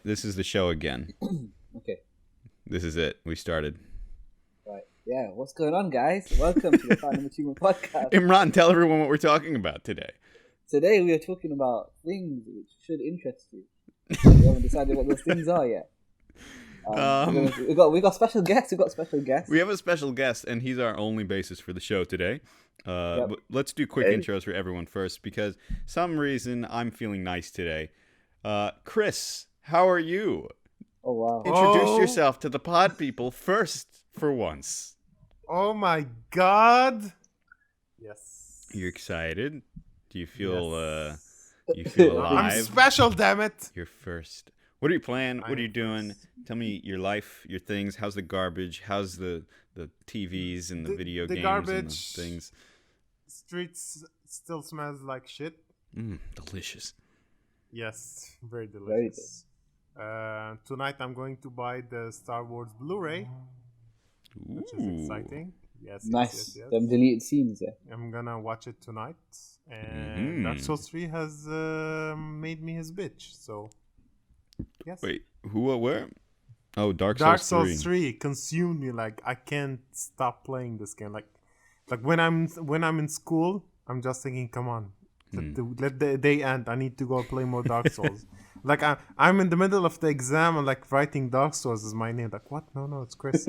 This is the show again. Okay. This is it. We started. Right. Yeah. What's going on, guys? Welcome to the Finding Achievement Podcast. Imran, tell everyone what we're talking about today. Today we are talking about things which should interest you. We haven't decided what those things are yet. We got special guests. We got special guests. We have a special guest, and he's our only basis for the show today. But let's do quick intros for everyone first, because some reason I'm feeling nice today. Chris, how are you? Oh wow! Introduce yourself to the pod people first, for once. Oh my God! Yes. You excited? Do you feel? Yes. You feel alive? I'm special, damn it! You're first. What are you playing? What are you doing? Tell me your life, your things. How's the garbage? How's the TVs and the video games garbage, and the things? Streets still smells like shit. Delicious. Yes, very delicious. Tonight I'm going to buy the Star Wars Blu-ray, which is exciting. Yes, Nice. Yes. Them deleted scenes, yeah. I'm gonna watch it tonight, and Dark Souls 3 has made me his bitch. So, yes. Wait, who? What? Where? Oh, Dark Souls 3 consumed me. Like I can't stop playing this game. Like when I'm in school, I'm just thinking, come on, let the day end. I need to go play more Dark Souls. Like I'm in the middle of the exam and like writing Dark Souls is my name. Like what? No, it's Chris.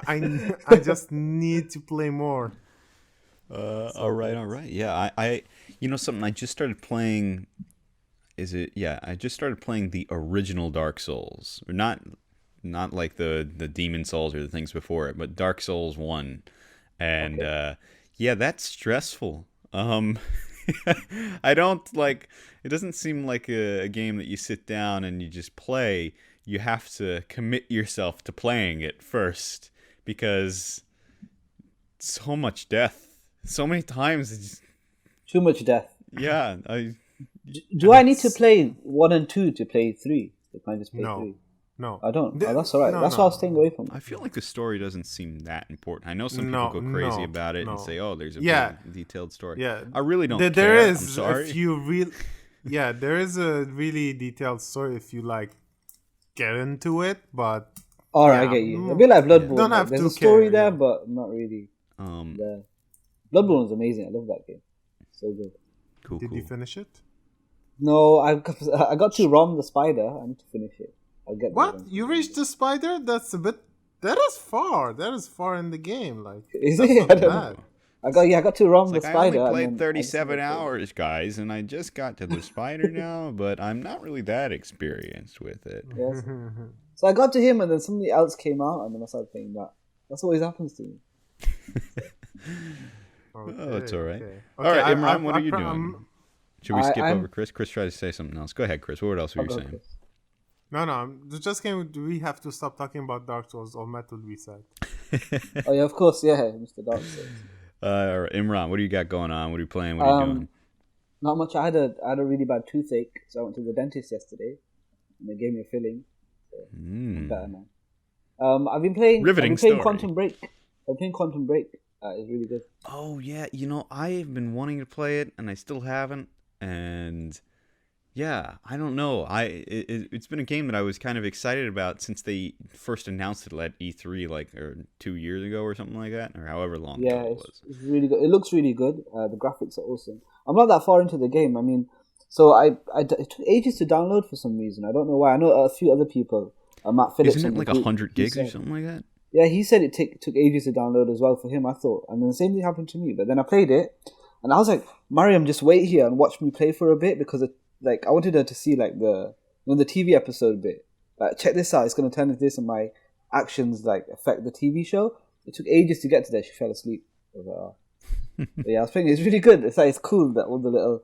I just need to play more. All right. Yeah, I you know something. I just started playing. Is it? Yeah, I just started playing the original Dark Souls, or not like the Demon Souls or the things before it, but Dark Souls 1, and yeah, that's stressful. I don't like. It doesn't seem like a game that you sit down and you just play. You have to commit yourself to playing it first, because so much death, so many times. It's, Too much death. yeah, Do I need to play 1 and 2 to play 3? Can I just play 3? No, I don't. That's alright. That's why I was staying away from it. I feel like the story doesn't seem that important. I know some people go crazy about it and say, "Oh, there's a very detailed story." Yeah, I really don't there care. is. I'm sorry. If you there is a really detailed story if you like get into it. But Alright, I get you. A bit like Bloodborne. Don't have There's to a story care, there, but not really. Yeah. Bloodborne is amazing. I love that game. So good. Cool. Did you finish it? No, I got to Rom the Spider. I need to finish it. I'll get What? You reached the spider? That's a bit. That is far. That is far in the game. Like, is that's it? not I don't bad. know. I got to Rom the Like, Spider. I only and played then 37 hours, guys, and I just got to the spider now, but I'm not really that experienced with it. Yes. So I got to him, and then something else came out, and then I started playing that. That's always happens to me. Oh, it's all right. Okay. All right, Imran, what are you doing? Should we skip over Chris? Chris tried to say something else. Go ahead, Chris. What else were you saying? No. Just came. We have to stop talking about Dark Souls or Metal Reset. Oh yeah, of course, yeah, Mr. Dark Souls. All right, Imran, what do you got going on? What are you playing? What are you doing? Not much. I had a really bad toothache, so I went to the dentist yesterday, and they gave me a filling. So I'm better now. I've been playing Quantum Break. I'm playing Quantum Break. It's really good. Oh yeah, you know, I've been wanting to play it, and I still haven't. And yeah, I don't know. It's been a game that I was kind of excited about since they first announced it at E3 or 2 years ago or something like that, or however long ago it was. It's really good. It looks really good. The graphics are awesome. I'm not that far into the game. I mean, so it took ages to download for some reason. I don't know why. I know a few other people. Matt Phillips. Isn't it like 100 gigs or something like that? Yeah, he said it took ages to download as well for him, I thought. And then the same thing happened to me. But then I played it, and I was like, Mariam, just wait here and watch me play for a bit, because I wanted her to see the TV episode bit. Like, check this out, it's going to turn into this, and my actions affect the TV show. It took ages to get to there. She fell asleep. I was like, oh. But yeah, I was playing. It's really good. It's cool that all the little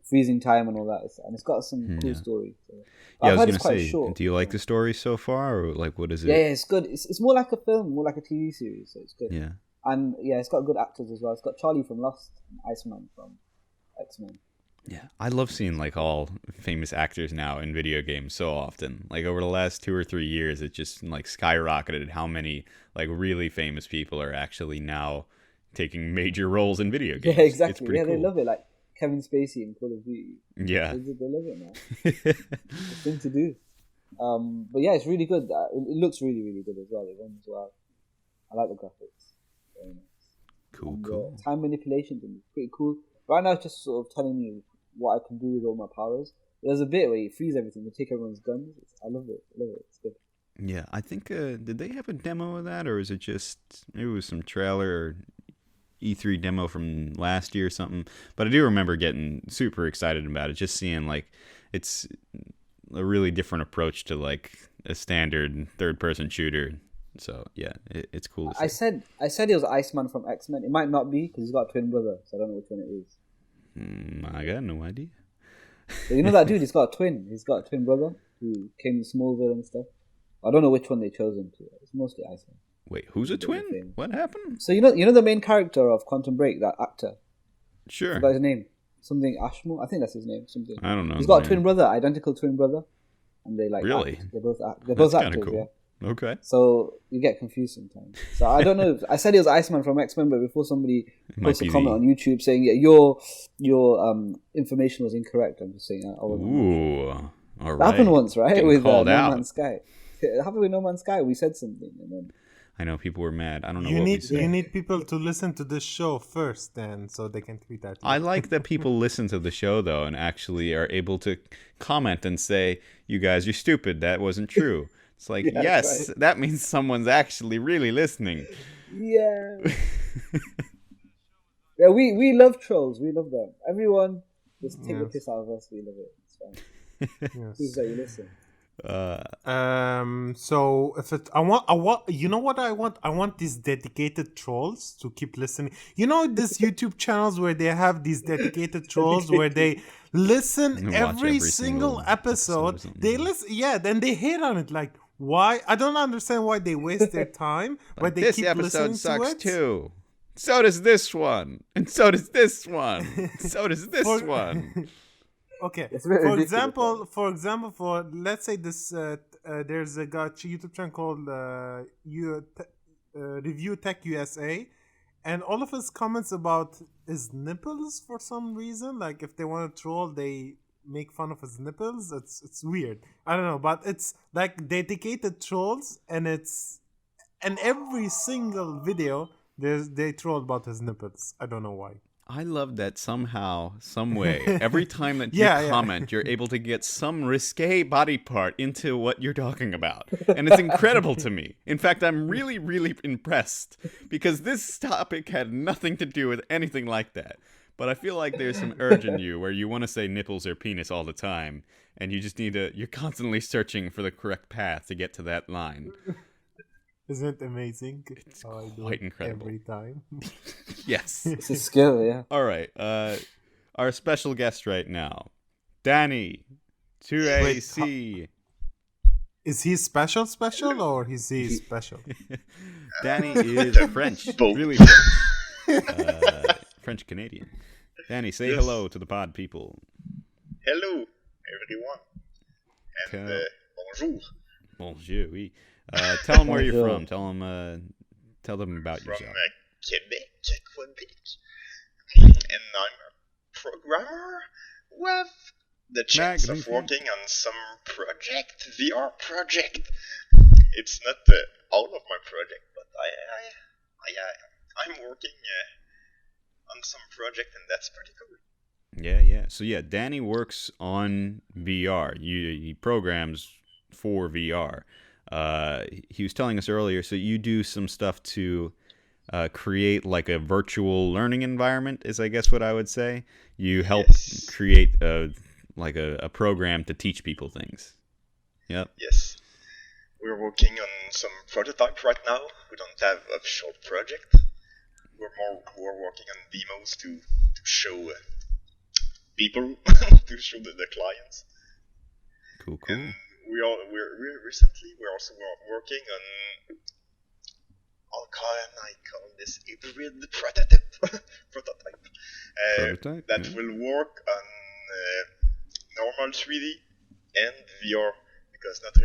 freezing time and all that, and it's got some cool story. So. Yeah, I was going to say, do you like the story so far, or what is it? Yeah, it's good. It's more like a film, more like a TV series, so it's good. Yeah. And yeah, it's got good actors as well. It's got Charlie from Lost and Iceman from X-Men. Yeah, I love seeing all famous actors now in video games so often. Over the last 2 or 3 years, it just skyrocketed how many really famous people are actually now taking major roles in video games. Yeah, exactly. It's pretty cool. They love it. Kevin Spacey in Call of Duty. Yeah. They love it now. It's a thing to do. But yeah, it's really good. It looks really, really good as well. It runs well. I like the graphics. Very nice. Cool, And, cool. time manipulation thing is pretty cool. Right now, it's just sort of telling me what I can do with all my powers. There's a bit where you freeze everything, you take everyone's guns. I love it. It's good. Yeah, I think, did they have a demo of that, or is it just, maybe it was some trailer or E3 demo from last year or something? But I do remember getting super excited about it, just seeing, like, it's a really different approach to, like, a standard third-person shooter. So, yeah, it's cool to see. I said it was Iceman from X-Men. It might not be, because he's got a twin brother, so I don't know which one it is. I got no idea. But you know that dude, he's got a twin. He's got a twin brother who came to Smallville and stuff. I don't know which one they chose him to. It's mostly Iceman. Wait, who's a twin? What happened? So you know the main character of Quantum Break, that actor? Sure. I forgot his name. Something Ashmore? I think that's his name. Something. I don't know. He's got a twin brother, identical twin brother. And they like really? Act. They both act. They're both actors, cool. yeah. Okay. So you get confused sometimes. So I don't know. I said it was Iceman from X-Men, but before somebody posts a comment on YouTube saying, yeah, your information was incorrect, I'm just saying, I wasn't. Ooh. All right. That happened once, right? Getting with called No out. Man's Sky. It happened with No Man's Sky. We said something, and then I know people were mad. I don't know You what we need said. you need people to listen to this show first, then, so they can tweet at you. I like that people listen to the show, though, and actually are able to comment and say, you guys, you're stupid. That wasn't true. It's like, Yeah, yes, right. that means someone's actually really listening. yeah, yeah. We love trolls. We love them. Everyone just take the piss out of us. We love it. It's fine. Yes. Please that you listen. So if it, I want, you know what I want? I want these dedicated trolls to keep listening. You know, these YouTube channels where they have these dedicated trolls where they listen And watch every single episode. or something. They listen, yeah, then they hate on it. Like, why? I don't understand why they waste their time, but they This keep episode listening sucks to it. too. So does this one. And so does this one. So does this For- one. Okay. It's very For ridiculous, example, for let's say this, there's a YouTube channel called Review Tech USA, and all of his comments about his nipples for some reason, like if they want to troll, they make fun of his nipples. It's weird. I don't know, but it's like dedicated trolls, and every single video they troll about his nipples. I don't know why. I love that somehow, some way, every time that you Yeah, yeah. comment, you're able to get some risque body part into what you're talking about. And it's incredible to me. In fact, I'm really, really impressed because this topic had nothing to do with anything like that. But I feel like there's some urge in you where you want to say nipples or penis all the time. And you just need to, you're constantly searching for the correct path to get to that line. Isn't it amazing? It's How I do quite it incredible. every time. Yes. It's a skill, yeah. All right. Our special guest right now, Dany, 2AC. Is he special or is he special? Dany is French, Both. really French, French Canadian. Dany, say Yes. hello to the pod people. Hello, everyone. And Okay. bonjour. Bonjour, oui. Tell them where you're Bonjour. from. Tell them about From yourself. Quebec. And I'm a programmer with the chance of Magnifique. working on some VR project. It's not all of my project, but I'm working on some project, and that's pretty cool. Yeah. So yeah, Dany works on VR. He programs for VR. He was telling us earlier, so you do some stuff to create like a virtual learning environment, is I guess what I would say. You help Yes. create a program to teach people things. Yep. Yes. We're working on some prototype right now. We don't have a short project. We're working on demos to show people, to show the clients. Cool. And we're recently also working on I call this hybrid prototype. Prototype, That yeah. will work on normal 3D and VR, because not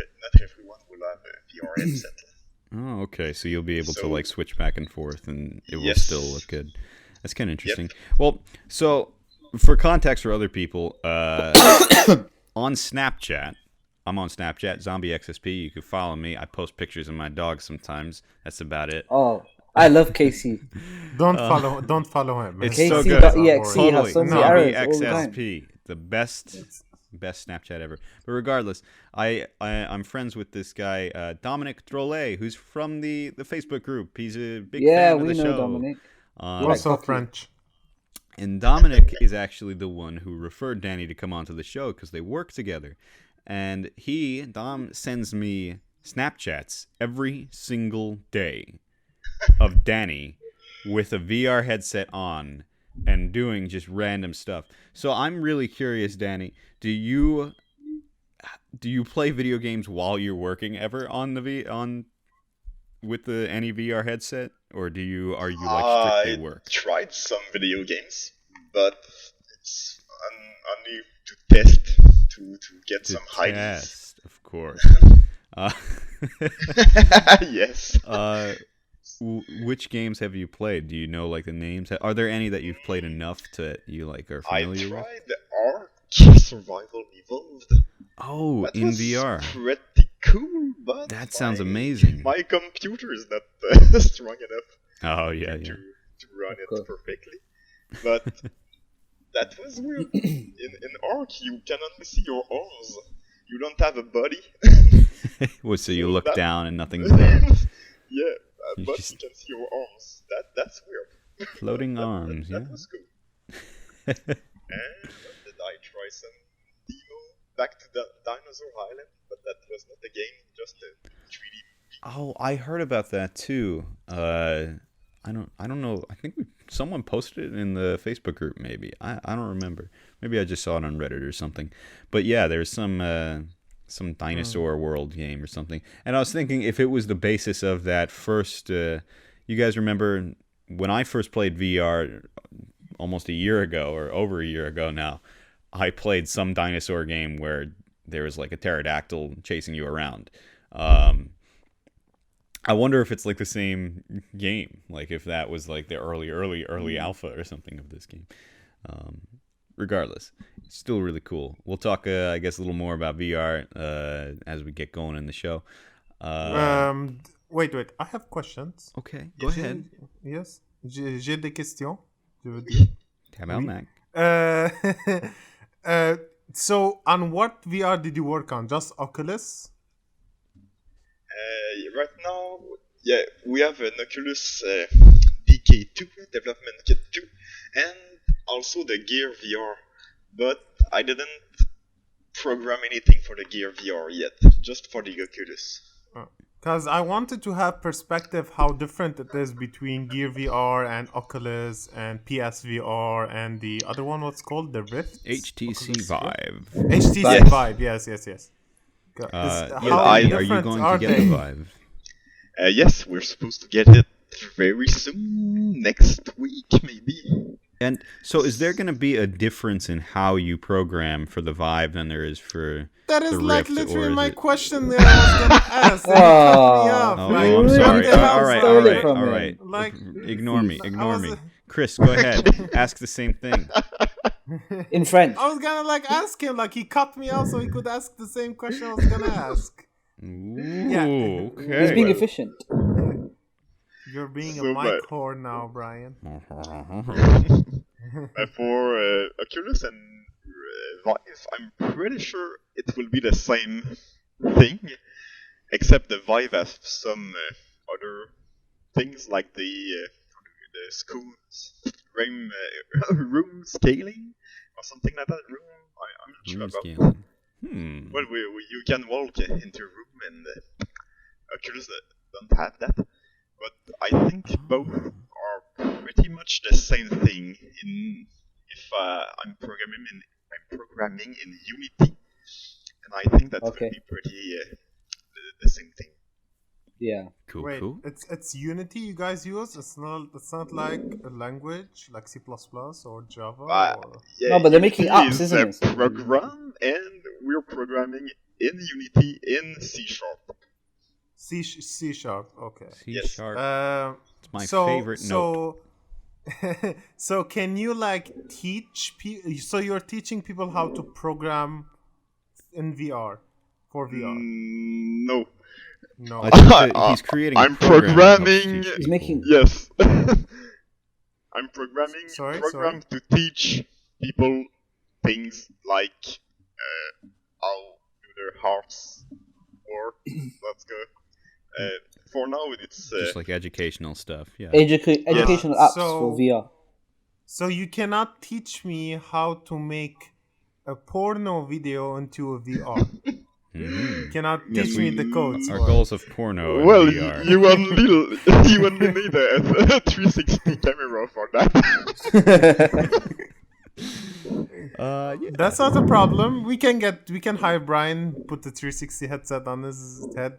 everyone will have a VR headset. Oh, okay. So you'll be able to So- like switch back and forth, and it will Yes. still look good. That's kind of interesting. Well, so for context for other people, on Snapchat, I'm on Snapchat, Zombie XSP. You can follow me. I post pictures of my dog sometimes. That's about it. Oh, I love KC. Don't follow him. It's His so videos good. are KC.exe boring. has so many No. Zombie errors all the time. XSP, the best Snapchat ever. But regardless, I'm friends with this guy Dominic Drolet, who's from the Facebook group. He's a big Yeah, fan of we the know show. Dominic. Also Like, French. And Dominic is actually the one who referred Dany to come onto the show because they work together. And Dom, sends me Snapchats every single day of Dany with a VR headset on and doing just random stuff. So I'm really curious, Dany, do you play video games while you're working ever on with the any VR headset, or are you like strictly I work? tried some video games, but it's only to test to get To some highs. test, of course. Uh, Yes. which games have you played? Do you know like the names? Are there any that you've played enough to you like are I familiar with? tried the Ark Survival Evolved. Oh, That in was VR. pretty cool, but That sounds my- amazing. My computer is not strong enough Oh yeah, to, yeah. to run Of it course. perfectly. But that was weird. In Ark, you can only see your arms. You don't have a body. Well, so you look That- down and nothing's there. Yeah, You but just- you can see your arms. That's weird. Floating arms, That yeah. was cool. And did I try some demo back to the Dinosaur Island? But that was not a game, just a 3D. Oh, I heard about that too. I don't know. I think someone posted it in the Facebook group. Maybe I don't remember. Maybe I just saw it on Reddit or something. But yeah, there's some dinosaur world game or something. And I was thinking if it was the basis of that first. You guys remember when I first played VR almost a year ago or over a year ago now? I played some dinosaur game where there was like a pterodactyl chasing you around. I wonder if it's like the same game, like if that was like the early alpha or something of this game. Regardless, it's still really cool. We'll talk, I guess, a little more about VR as we get going in the show. Wait. I have questions. Okay, go ahead. Yes. J'ai des questions. Je veux dire. Tabarnak. So, on what VR did you work on? Just Oculus? Right now, yeah, we have an Oculus DK2 development kit 2, and also the Gear VR. But I didn't program anything for the Gear VR yet, just for the Oculus. Because I wanted to have perspective how different it is between Gear VR and Oculus and PSVR and the other one, what's called? The Rift? HTC Oculus Vive. HTC Yes. Vive, yes. Yeah, How are you different going are to get they? the Vive? Yes, we're supposed to get it very soon, next week maybe. And so, is there going to be a difference in how you program for the Vive than there is for That is the like Rift, or literally is my it- question that I was gonna ask. And you cut me off. Oh, Like, I'm what sorry. the hell All right, stole all it right, from all him? right. Like, Ignore me. I Ignore was- me. Chris, go ahead. Ask the same thing. In French. I was gonna like ask him, like he cut me off so he could ask the same question I was gonna ask. Ooh, okay. He's being efficient. You're being So a mic bad. whore now, Brian. For Oculus and Vive, I'm pretty sure it will be the same thing, except the Vive has some other things like the school room scaling or something like that. I'm not sure Room about. scaling. Well, you can walk into a room, and Oculus don't have that. But I think both are pretty much the same thing. If I'm programming in Unity, and I think that Okay. will be pretty the same thing. Yeah. Cool, Wait, cool. it's Unity you guys use? It's not like a language like C++ or Java or Yeah, No, but they're making Unity apps, is isn't a it? program, and we're programming in Unity in C#. C sharp. Okay. C Yes. sharp. It's my so, favorite note. So can you like teach people? So you're teaching people how to program in VR for VR? No. No. I think that he's creating a I'm program that helps programming. teach He's people. making- Yes. I'm programming Sorry, program to teach people things like how do their hearts work. Let's go. For now, it's Just like educational stuff. Yeah. Educational apps so- for VR. So you cannot teach me how to make a porno video into a VR. You cannot Yes, teach me the codes. Our for it. goals of porno in well, VR. you only need a 360 camera for that. Yeah. That's not a problem. We can hire Brian, put the 360 headset on his head.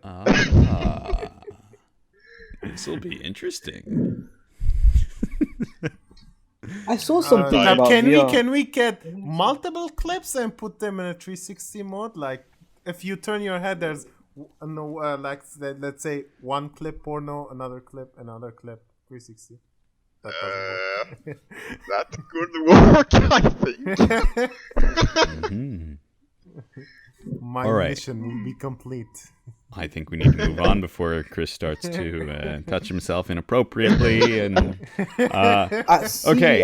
This will be interesting. I saw something Now, about can VR. we get multiple clips and put them in a 360 mode? Like, if you turn your head, there's let's say one clip porno, another clip, 360. That doesn't work. That could work, I think. My All right. mission will be complete. I think we need to move on before Chris starts to touch himself inappropriately. And okay,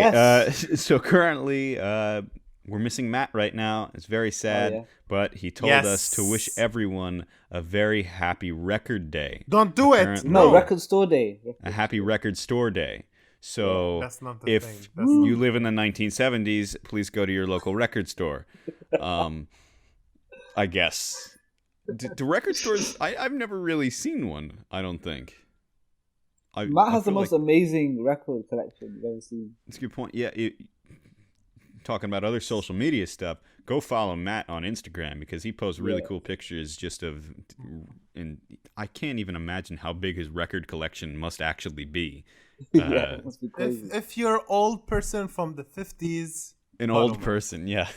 CES. so currently we're missing Matt right now. It's very sad, yeah. but he told us to wish everyone a very happy record day. Don't do it. Apparently- No, No. Record Store Day. A happy record store day. So That's not the if thing. That's not you live in the 1970s, please go to your local record store. I guess. Do record stores? I've never really seen one. I don't think. Matt has the feel most like- amazing record collection you've ever seen. That's a good point. Yeah. Talking about other social media stuff, go follow Matt on Instagram because he posts really cool pictures just of, and I can't even imagine how big his record collection must actually be. Yeah, it must be crazy. If you're old person from the 50s, An follow old Matt. person, yeah.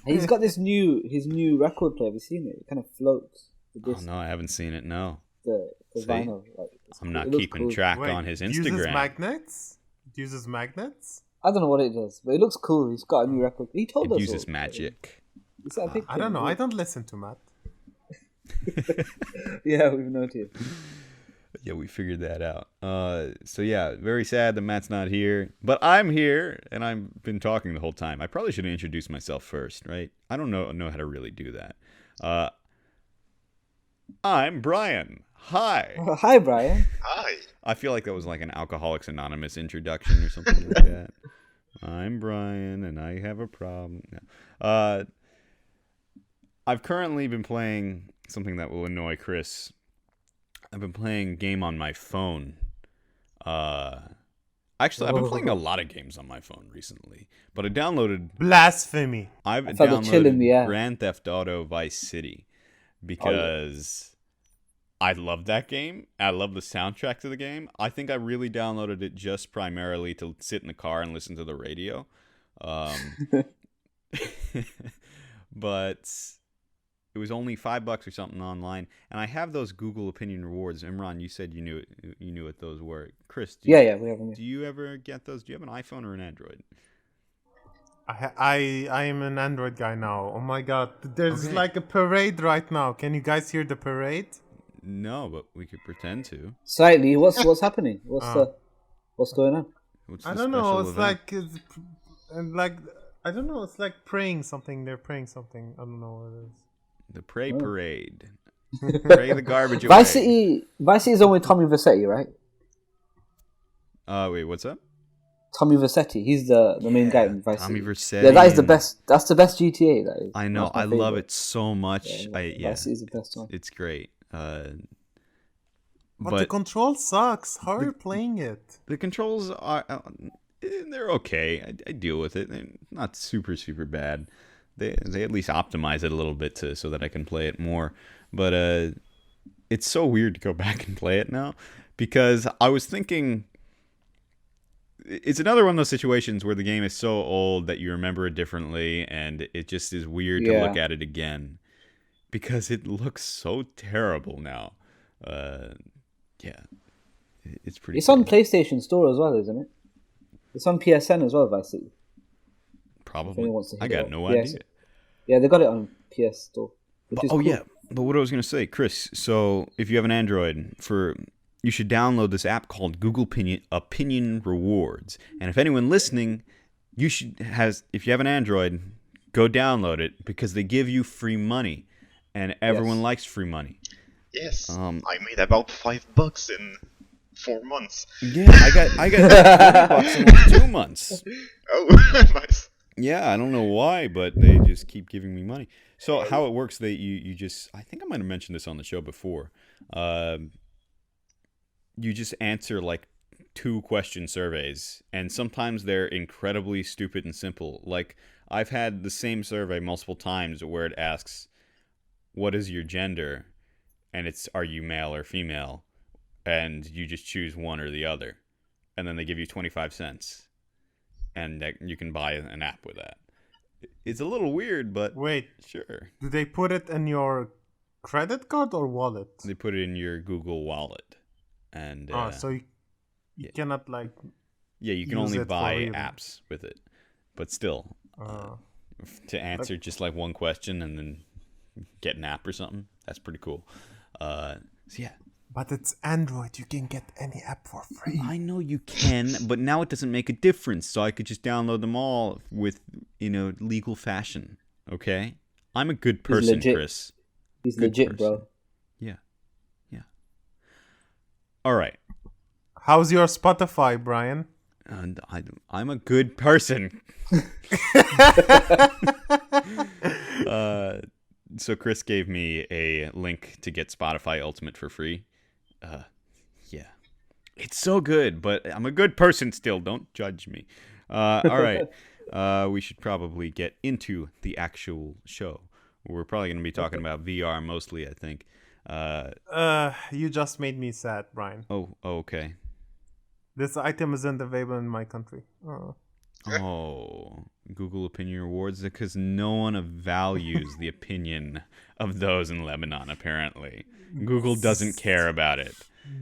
And he's got his new record player. Have you seen it? It kind of floats. The Oh disc, no, I haven't seen it. No, the See? vinyl. Like, I'm not it looks keeping cool. track Wait, on his Uses Instagram. magnets? It uses magnets? I don't know what it does, but it looks cool. He's got a new record. He told It us. uses all. magic. He sent a picture. I don't know. I don't listen to Matt. Yeah, we've noticed. Yeah, we figured that out. So yeah, very sad that Matt's not here, but I'm here and I've been talking the whole time. I probably should have introduced myself first, right? I don't know how to really do that. I'm Brian. Hi. Hi, Brian. Hi. I feel like that was like an Alcoholics Anonymous introduction or something like that. I'm Brian and I have a problem. No. I've currently been playing something that will annoy Chris. I've been playing a game on my phone. Actually, I've been playing a lot of games on my phone recently. But I downloaded Blasphemy. I've I felt the chill in the downloaded air. Grand Theft Auto Vice City because I love that game. I love the soundtrack to the game. I think I really downloaded it just primarily to sit in the car and listen to the radio. But it was only $5 or something online, and I have those Google Opinion Rewards. Imran, you said you knew what those were. Chris, We have them. do you ever get those? Do you have an iPhone or an Android? I am an Android guy now. Oh my god. There's Okay. like a parade right now. Can you guys hear the parade? No, but we could pretend to. Slightly. What's happening? What's going on? What's I the don't know. special It's event? like I don't know. It's like praying something. They're praying something. I don't know what it is. The Pray Parade. Pray the garbage away. Vice City is on with Tommy Vercetti, right? Wait, what's up? Tommy Vercetti. He's the main guy in Vice Tommy City. Vercetti. Yeah, that is the and- best. That's the best GTA. That is. I know. That's my I love favorite. it so much. Yeah, Vice City is the best one. it's great. But the But control sucks. How are you playing it? the controls are they're okay. I deal with it. They're not super bad. They at least optimize it a little bit so that I can play it more. But it's so weird to go back and play it now because I was thinking it's another one of those situations where the game is so old that you remember it differently, and it just is weird to look at it again because it looks so terrible now. Yeah, it's pretty. It's on PlayStation Store as well, isn't it? It's on PSN as well, Vice City. If Probably. anyone wants to hit I it got up. no Yeah, idea. Yeah, they got it on PS Store. Which is cool. Yeah, but what I was gonna say, Chris. So if you have an Android, you should download this app called Google Opinion Rewards. And if anyone listening, if you have an Android, go download it because they give you free money, and everyone likes free money. Yes, I made about $5 in 4 months. Yeah, I got $20 in like 2 months. Oh, nice. Yeah, I don't know why, but they just keep giving me money. So how it works, you just, I think I might have mentioned this on the show before. You just answer like 2-question surveys, and sometimes they're incredibly stupid and simple. Like I've had the same survey multiple times where it asks, "What is your gender?" and it's, "Are you male or female?" and you just choose one or the other, and then they give you 25 cents, and you can buy an app with that. It's a little weird, but Wait, sure. do they put it in your credit card or wallet? They put it in your Google Wallet, and So you cannot like. yeah, you can use only it for buy real. apps with it, but still, to answer just like one question and then get an app or something, that's pretty cool. So yeah. But it's Android. You can get any app for free. I know you can, but now it doesn't make a difference. So I could just download them all with, legal fashion. Okay? I'm a good person, legit. Chris. He's Good legit, person. bro. Yeah. All right. How's your Spotify, Brian? And I'm a good person. So Chris gave me a link to get Spotify Ultimate for free. Yeah. It's so good, but I'm a good person still. Don't judge me. All right. We should probably get into the actual show. We're probably going to be talking about VR mostly, I think. You just made me sad, Brian. Oh, okay. This item isn't available in my country. Oh, Google Opinion Awards, because no one values the opinion of those in Lebanon, apparently. Google doesn't care about it.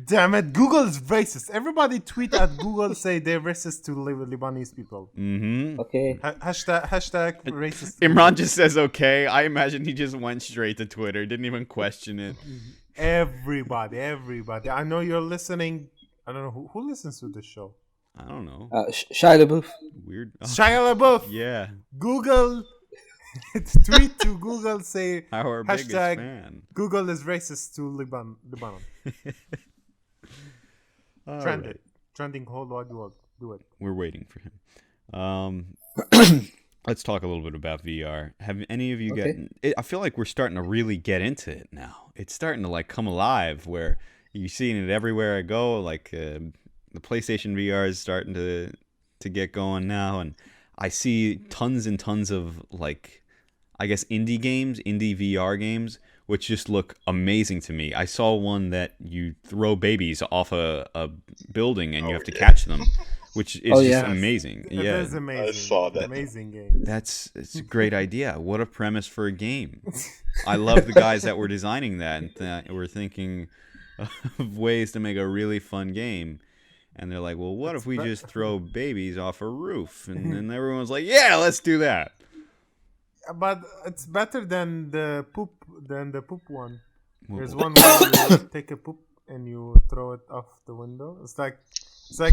Damn it, Google is racist. Everybody tweet at Google, say they're racist to Lebanese people. Mm-hmm. Okay. Hashtag racist. Imran just says okay. I imagine he just went straight to Twitter, didn't even question it. Everybody. I know you're listening. I don't know who listens to this show. I don't know. Shia LaBeouf. Weird. Oh, Shia LaBeouf. yeah. Google. Tweet to Google, say Our biggest hashtag fan. Google is racist to Lebanon. All Trend right. it. Trending whole wide world. Do it. We're waiting for him. Let's talk a little bit about VR. Have any of you gotten... I feel like we're starting to really get into it now. It's starting to like come alive where you're seeing it everywhere I go. Like the PlayStation VR is starting to get going now. And I see tons and tons of like, I guess, indie VR games, which just look amazing to me. I saw one that you throw babies off a building and you have to catch them, which is just amazing. It is amazing. I saw that. Amazing game. It's a great idea. What a premise for a game. I love the guys that were designing that and were thinking of ways to make a really fun game. And they're like, well, what if we just throw babies off a roof? And then everyone's like, yeah, let's do that. But it's better than the poop one. There's one where you take a poop and you throw it off the window. It's like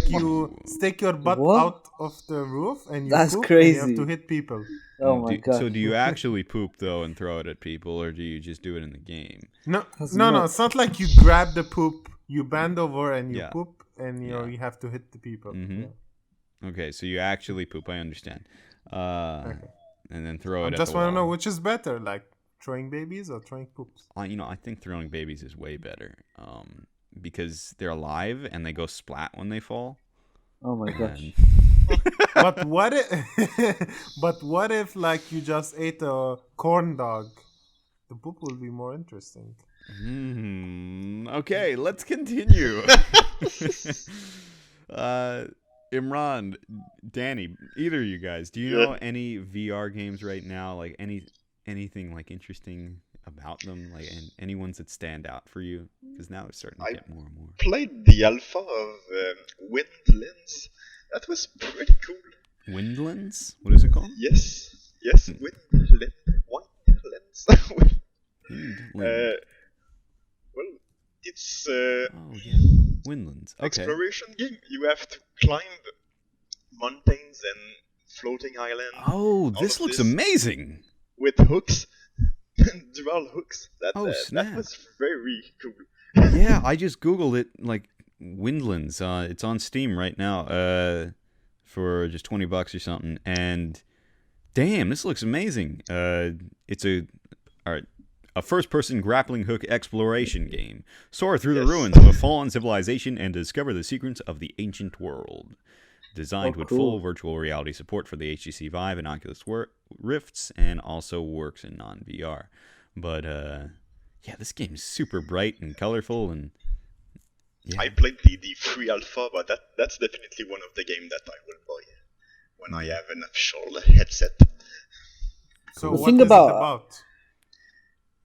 you stick your butt out of the roof and you poop crazy. And you have to hit people. Oh my god. So do you actually poop though and throw it at people, or do you just do it in the game? No. It's not like you grab the poop, you bend over and you poop, and you have to hit the people. Mm-hmm. Yeah. Okay, so you actually poop. I understand. Okay. And then throw it. I just want to know which is better, like throwing babies or throwing poops. I think throwing babies is way better, because they're alive and they go splat when they fall. Oh my gosh. But what if like you just ate a corn dog? The poop will be more interesting. Okay, let's continue. Imran, Dany, either of you guys, do you know any VR games right now? Like anything like interesting about them? Like any ones that stand out for you? Because now it's starting to get more and more. Played the alpha of Windlands. That was pretty cool. Windlands? What is it called? Yes, Windlands. Windland. Well, it's Oh yeah, Windlands. Okay. exploration game. You have to climb mountains and floating islands. Oh, all this of looks this. amazing. With hooks, dual hooks. Oh, That snap. was very cool. Yeah, I just googled it. Like Windlands. It's on Steam right now. For just $20 or something. And damn, this looks amazing. It's a first-person grappling hook exploration game. Soar through the Yes. ruins of a fallen civilization and discover the secrets of the ancient world. Designed with cool. full virtual reality support for the HTC Vive and Oculus Rifts, and also works in non-VR. But yeah, this game is super bright and colorful, and yeah. I played the free alpha, but that's definitely one of the games that I will buy when I have an official headset. So The what thing is about- it about?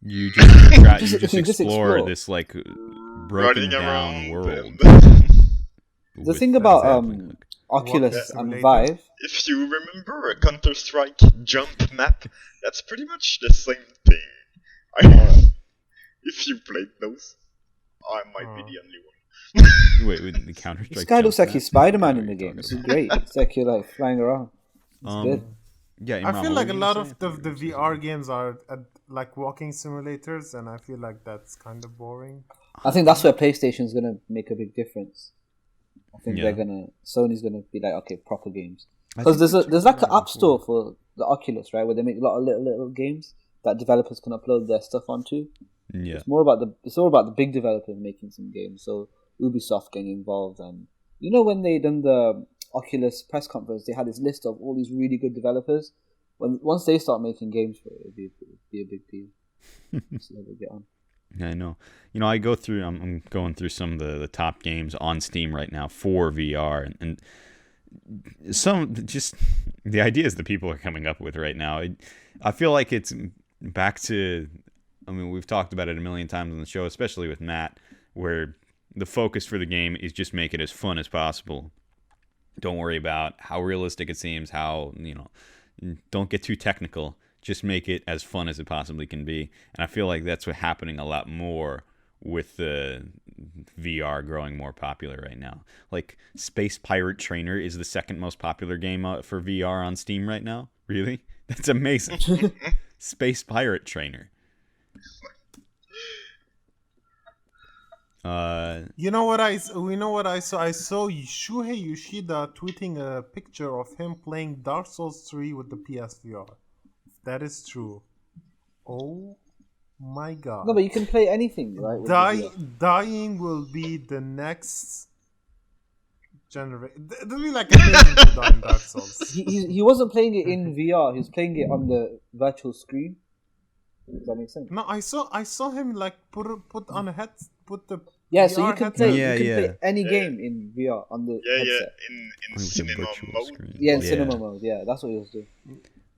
You just Just- you just just explore explore. this like broken Running down around. world. The with thing about grappling hook. Oculus What- and related? Vive. If you remember a Counter-Strike jump map, that's pretty much the same thing. If you played those, I might be the only one. Wait, the Counter Strike. This guy looks like he's Spider-Man in the game. This is great. It's like you're like flying around. It's good. Yeah, I Imran, feel what like were a you lot gonna of say? the VR games are like walking simulators, and I feel like that's kind of boring. I think that's where PlayStation's gonna make a big difference. I think Yeah. Sony's gonna be like, okay, proper games. I Because think there's like an before. app store for the Oculus, right, where they make a lot of little games that developers can upload their stuff onto. Yeah, It's all about the big developers making some games. So Ubisoft getting involved, and when they done the Oculus press conference, they had this list of all these really good developers. Once they start making games for it, it'd be a big deal. So they get on. Yeah, I know. I go through. I'm going through some of the top games on Steam right now for VR, and some just the ideas that people are coming up with right now. I feel like it's back to. I mean, we've talked about it a million times on the show, especially with Matt, where the focus for the game is just make it as fun as possible. Don't worry about how realistic it seems, don't get too technical. Just make it as fun as it possibly can be. And I feel like that's what's happening a lot more with the VR growing more popular right now. Like Space Pirate Trainer is the second most popular game for VR on Steam right now. Really? That's amazing. Space Pirate Trainer. You know what I saw? I saw Shuhei Yoshida tweeting a picture of him playing Dark Souls 3 with the PSVR. If that is true. Oh my god. No, but you can play anything, right? with the VR. Dying will be the next generation. It'll be like amazing to die in Dark Souls. He wasn't playing it in VR. He was playing it on the virtual screen. Does that make sense? No, I saw him like put on a put the Yeah, so you VR can headset. play. Yeah, you can yeah. play any game in VR on the Yeah, headset. in with a cinema virtual mode. screen. Yeah, in cinema mode. Yeah, that's what he was doing.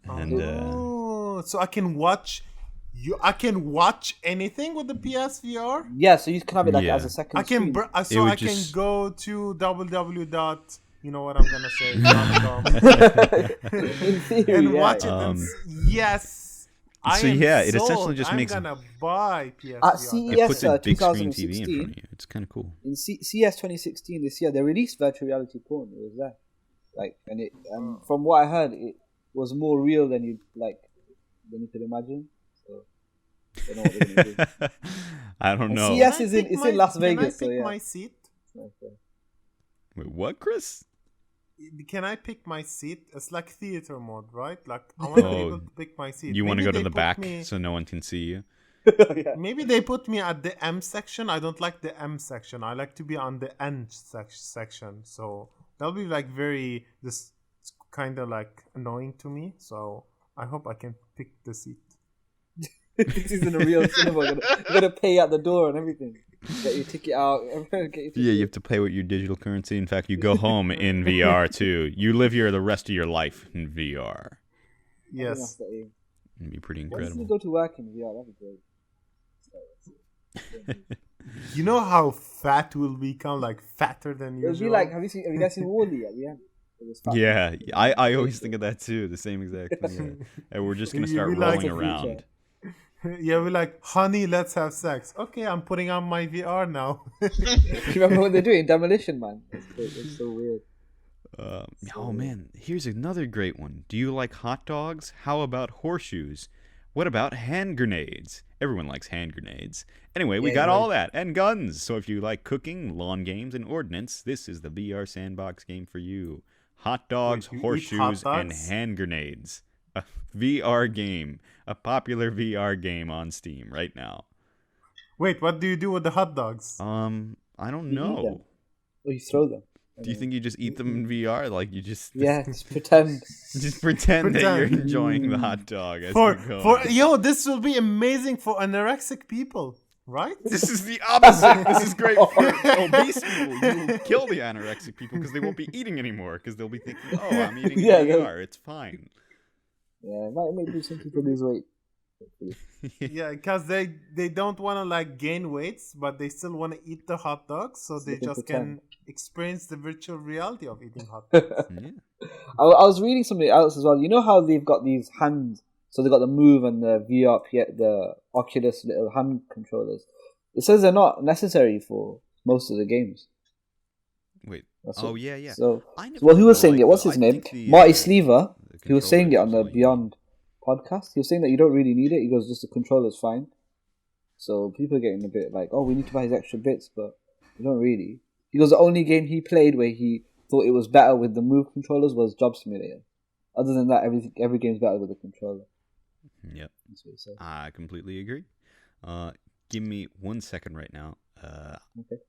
And Oh, so I can watch I can watch anything with the PSVR. Yeah, so you can have it like Yeah. as a second. I can screen. would I can just- go to www. You know what I'm gonna say? .com, in theory, and yeah. watch it. Yes. I So am yeah, it sold. essentially just I'm makes- gonna buy PSVR. At it CES puts a big screen TV in 2016. front of you. It's kind of cool. In CS 2016 this year, they released virtual reality porn. It was there, and from what I heard, it was more real than you could imagine. So, I don't know what they're gonna do. I don't know. CS Can I is in- pick it's in Las Can I Vegas, so pick yeah. my seat? Wait, what, Chris? Can I pick my seat? It's like theater mode, right? Like I want to be Oh, able to pick my seat. You want to Maybe go to they the put back me- so no one can see you? Yeah. Maybe they put me at the M section. I don't like the M section. I like to be on the N section. So that'll be like very this kind of like annoying to me. So I hope I can pick the seat. This isn't a real cinema. You're gonna pay at the door and everything. Get your ticket out. Get your ticket. Yeah, you have to pay with your digital currency. In fact, you go home in VR too. You live here the rest of your life in VR. Yes. It'd be pretty Why doesn't incredible. he go to work in VR? That'd be great. You know how fat will become? Like fatter than It would usual. be like, have you guys seen Wall-E at the end? It's fat. Yeah, I always think of that too. The same exact thing. Yeah. And we're just gonna You start be like- rolling around. Yeah, we're like, honey, let's have sex. Okay, I'm putting on my VR now. Do you remember what they're doing? Demolition Man. It's so weird. Oh man, here's another great one. Do you like hot dogs? How about horseshoes? What about hand grenades? Everyone likes hand grenades. Anyway, we Yeah, got you're all that and guns. So if you like cooking, lawn games, and ordnance, this is the VR sandbox game for you. Hot dogs, Wait, you eat horseshoes, hot and dogs? hand grenades. A VR game, a popular VR game on Steam right now. Wait, what do you do with the hot dogs? I don't You eat them. know. Or you throw them. Do you think you just eat them in VR? Like you just Yeah, just pretend. just pretend that you're Pretend. enjoying the hot dog as For you go. this will be amazing for anorexic people, right? This is the opposite. This is great for obese people. You will kill the anorexic people because they won't be eating anymore because they'll be thinking, "Oh, I'm eating Yeah, in they'll- VR. It's fine." Yeah, it might make some people lose weight. Yeah, because they don't want to like gain weights, but they still want to eat the hot dogs, so they can just pretend. can experience the virtual reality of eating hot dogs. Yeah. I was reading something else as well. You know how they've got these hands, so they've got the Move and the VR, the Oculus little hand controllers. It says they're not necessary for most of the games. Wait. That's Oh what- yeah, yeah. So, I never well, who was saying liked it? What's the- his I name? think the, Marty Sleever. the He was saying it on the controllers, like- Beyond podcast. He was saying that you don't really need it. He goes, just the controller's fine. So people are getting a bit like, oh, we need to buy his extra bits, but you don't really. He goes, the only game he played where he thought it was better with the Move controllers was Job Simulator. Other than that, every game's better with the controller. Yep. That's what he said. I completely agree. Give me 1 second right now. Okay.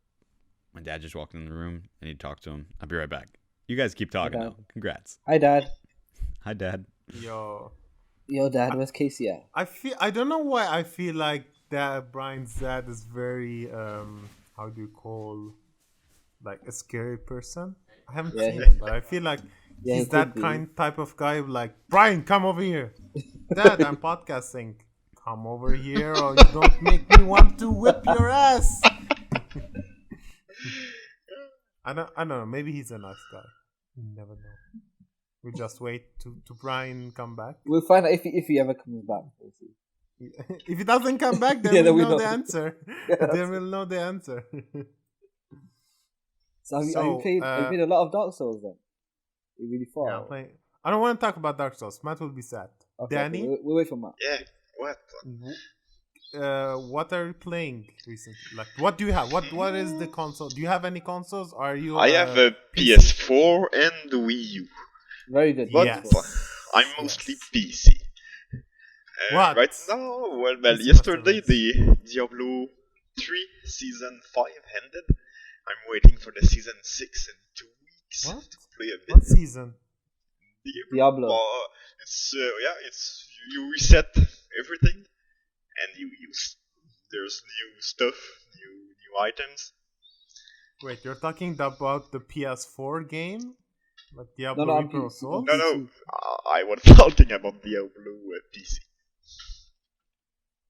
My dad just walked in the room. I need to talk to him. I'll be right back. You guys keep talking Dad. now. Congrats. Hi, Dad. Hi, Dad. Yo, Yo, Dad, where's Casey at? I don't know why I feel like that Brian's dad is very how do you call, like, a scary person. I haven't Yeah, seen he- him, but I feel like Yeah, he's he that could be. kind type of guy. Like, Brian, come over here. Dad, I'm podcasting. Come over here, or you don't make me want to whip your ass. I don't know. Maybe he's a nice guy. You never know. We just wait to Brian come back. We'll find out if he ever comes back. We'll see. If he doesn't come back, then Yeah, we'll then we know know. the answer. Yeah, Then we'll know the answer. So have you So, played a lot of Dark Souls then? You're really far. Yeah, I don't want to talk about Dark Souls. Matt will be sad. Okay, Danny, okay, we'll wait for Matt. Yeah, what? what are you playing recently? Like, what do you have? What is the console? Do you have any consoles? Are you? I have a PS4 and the Wii U. Very good. But Yes. I'm mostly Yes. PC. What? Right now, well, PC yesterday performance. the Diablo 3 Season 5 ended. I'm waiting for the Season 6 in 2 weeks What? to play a bit. What season? Diablo. It's it's you reset everything, and there's new stuff, new items. Wait, you're talking about the PS4 game, like Diablo No, I'm Reaper of PC. Souls? No, I was talking about Diablo PC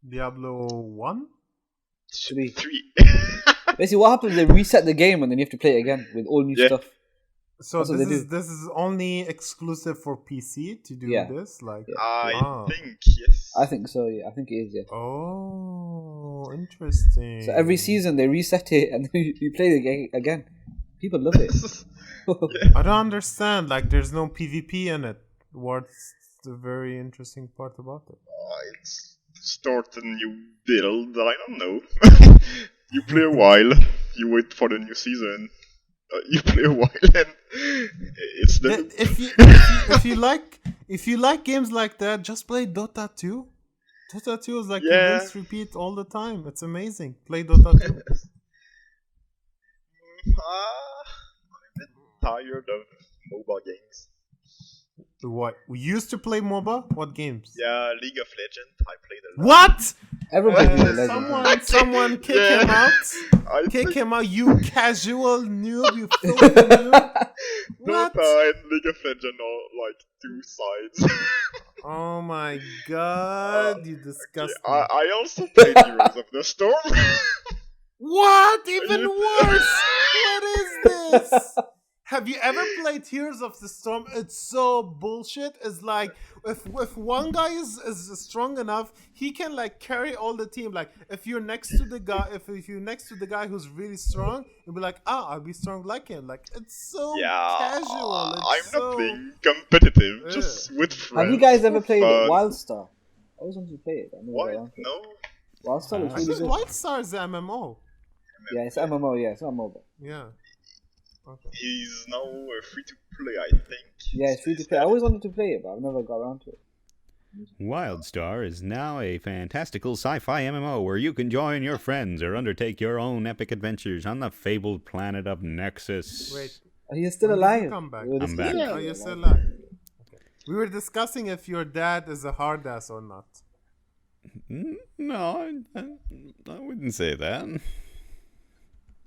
Diablo 1? 3. 3. Basically, what happens is they reset the game and then you have to play it again with all new Yeah. stuff. So That's what this they is do. this is only exclusive for PC to do Yeah. this, like. I think yes. I think so, yeah. I think it is, yeah. Oh, interesting. So every season they reset it and then you play the game again. People love it. I don't understand. Like, there's no PvP in it. What's the very interesting part about it? It's start a new build. I don't know. You play a while. You wait for the new season. You play a while, and it's the. If you like games like that, just play Dota 2. Dota 2 is like Yeah. events repeat all the time. It's amazing. Play Dota 2. I'm a bit tired of mobile games. What? We used to play MOBA? What games? Yeah, League of Legends. I played a lot. What? Everybody is a legend. Someone kick Yeah. him out. I Kick think him out, you casual noob, you filthy noob. What? Dota and League of Legends are like two sides. Oh my god, you disgust me. I also played Heroes of the Storm. What? Even worse! What is this? Have you ever played Heroes of the Storm? It's so bullshit. It's like if one guy is strong enough, he can like carry all the team. Like if you're next to the guy, if you're next to the guy who's really strong, you'll be like, I'll be strong like him. Like it's so Yeah, casual. I'm It's not so playing competitive, just with friends. Have you guys ever for played fun. Wildstar? I always wanted to play it. I never got Why? around to it. No. Wildstar was I really think good. Wildstar is the MMO. Yeah, it's MMO. Yeah, it's not mobile. Yeah. Okay. He's now free to play, I think. Yeah, it's free to play. I always wanted to play it, but I've never got around to it. Wildstar is now a fantastical sci-fi MMO where you can join your friends or undertake your own epic adventures on the fabled planet of Nexus. Wait. Are you still When did you alive? come back? We were I'm back. discussing Oh, it, you're like- still alive. Okay. We were discussing if your dad is a hard ass or not. No, I wouldn't say that.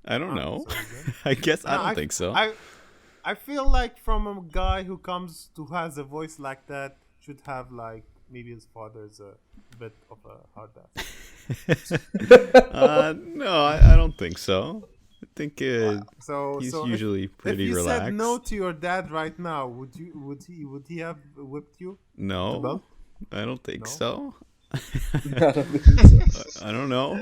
I don't know. so is it? I guess I No, don't think so. I feel like from a guy who has a voice like that should have like maybe his father's a bit of a hard ass. No, I don't think so. I think So he's so usually pretty if you relaxed. said no to your dad right now, would he have whipped you? No, belt? I don't think No? so. I don't think so. I don't know.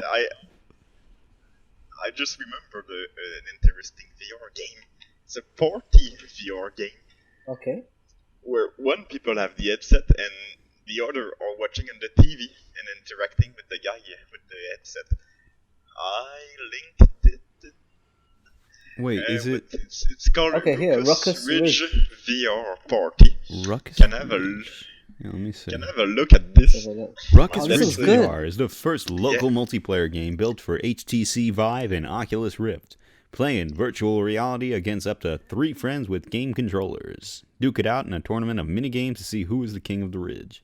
I just remembered an interesting VR game. It's a party VR game Okay. where one people have the headset and the other are watching on the TV and interacting with the guy with the headset. I linked it. Wait, is it but it's called Okay, here, Ruckus Ridge VR Party. Ruckus? Can I have a Yeah, let me see. Can I have a look at this? Let's have a look. Ruckus Oh, this Ridge is good. VR is the first local multiplayer game built for HTC Vive and Oculus Rift. Play in virtual reality against up to 3 friends with game controllers. Duke it out in a tournament of minigames to see who is the king of the ridge.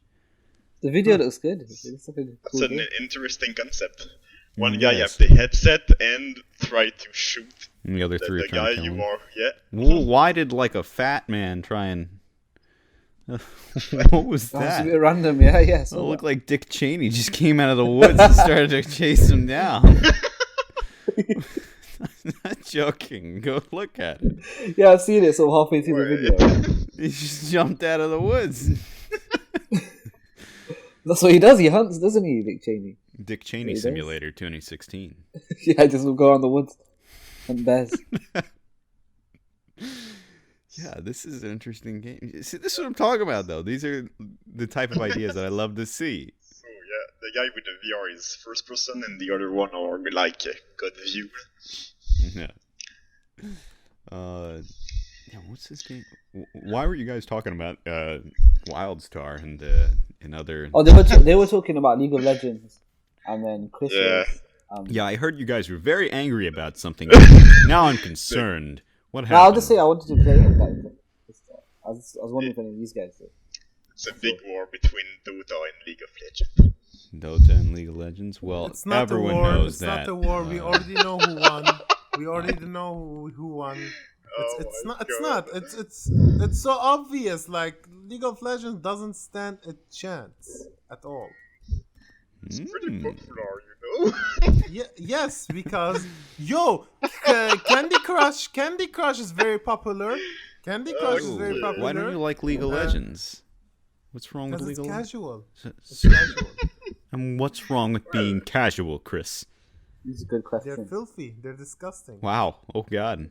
The video looks good. It looks like a That's cool an game. interesting concept. One guy Yes. have the headset and try to shoot And the other 3 are the trying guy to kill you him. are. Yeah. Well, why did like a fat man try and... what was Oh, it's a that? bit random, yeah, yeah. It So looked like Dick Cheney just came out of the woods and started to chase him down. I'm not joking. Go look at it. yeah, I've seen it. So halfway through the video, He just jumped out of the woods. that's what he does. He hunts, doesn't he, Dick Cheney? Dick Cheney He does. Simulator 2016. Yeah, just go around the woods and bears. Yeah, this is an interesting game. See, this is what I'm talking about, though. These are the type of ideas that I love to see. So yeah, the guy with the VR is first person, and the other one are like good view. Yeah. Yeah. What's this game? Why were you guys talking about WildStar and other? Oh, they were talking about League of Legends, and then Chris. Yeah. Yeah, I heard you guys were very angry about something. Now I'm concerned. What No, happened? I'll just say I wanted to play it. Like, I was wondering if any of these guys did. It's a big war between Dota and League of Legends. Dota and League of Legends. Well, It's not a everyone war. knows It's that. not a war. We already know who won. We already know who won. It's my not. It's God. not. It's so obvious. Like League of Legends doesn't stand a chance at all. It's pretty Mm. popular, you know. Yes, because Candy Crush is very popular. Candy Crush is very Ooh, popular. Why don't you like League of Legends? What's wrong with Because League it's of Legends? casual. It's So- casual. And what's wrong with being casual, Chris? It's a good They're question. filthy. They're disgusting. Wow. Oh, God.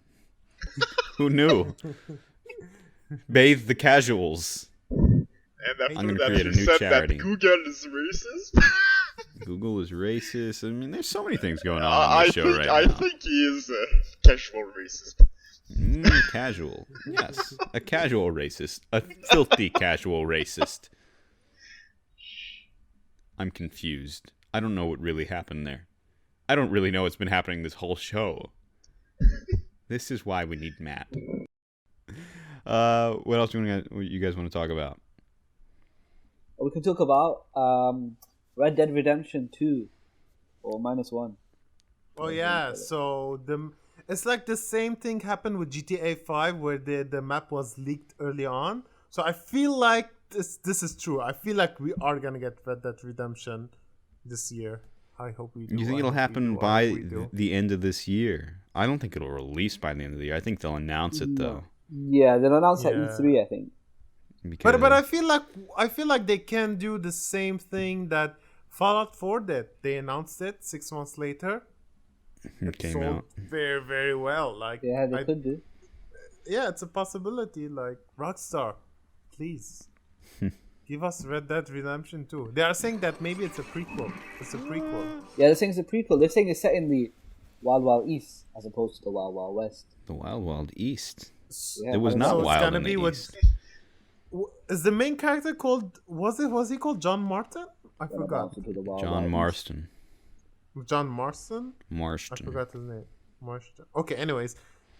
Who knew? Bathe the casuals. And I'm after gonna that, create a you new said charity. that Google is racist. Google is racist. I mean, there's so many things going on this show right I now. think he is a casual racist. Casual. Yes. A casual racist. A filthy casual racist. I'm confused. I don't know what really happened there. I don't really know what's been happening this whole show. This is why we need Matt. What else do you guys want to talk about? We can talk about Red Dead Redemption 2 or -1. Oh yeah, so it's like the same thing happened with GTA 5 where the map was leaked early on. So I feel like this is true. I feel like we are gonna get Red Dead Redemption this year. I hope we do. You think I it'll hope we happen do. I by hope we do. the end of this year? I don't think it'll release by the end of the year. I think they'll announce it though. Yeah, they'll announce at Yeah. E3, I think. Because But I feel like they can do the same thing that Fallout 4 did. They announced it 6 months later. it came Sold out. very, very well. Like Yeah, they could do. yeah, it's a possibility. Like Rockstar, please give us Red Dead Redemption 2. They are saying that maybe it's a prequel. It's a prequel. Yeah, they're saying it's a prequel. They're saying it's set in the Wild Wild East as opposed to the Wild Wild West. The Wild Wild East. Yeah, It was I don't not know. it's wild gonna in the be with- East. Is the main character called? Was he called John Martin? I They're not forgot. to do the Wild John Wild East. Marston. John Marston. I Marston. forgot his name. Marston. Okay. Anyways,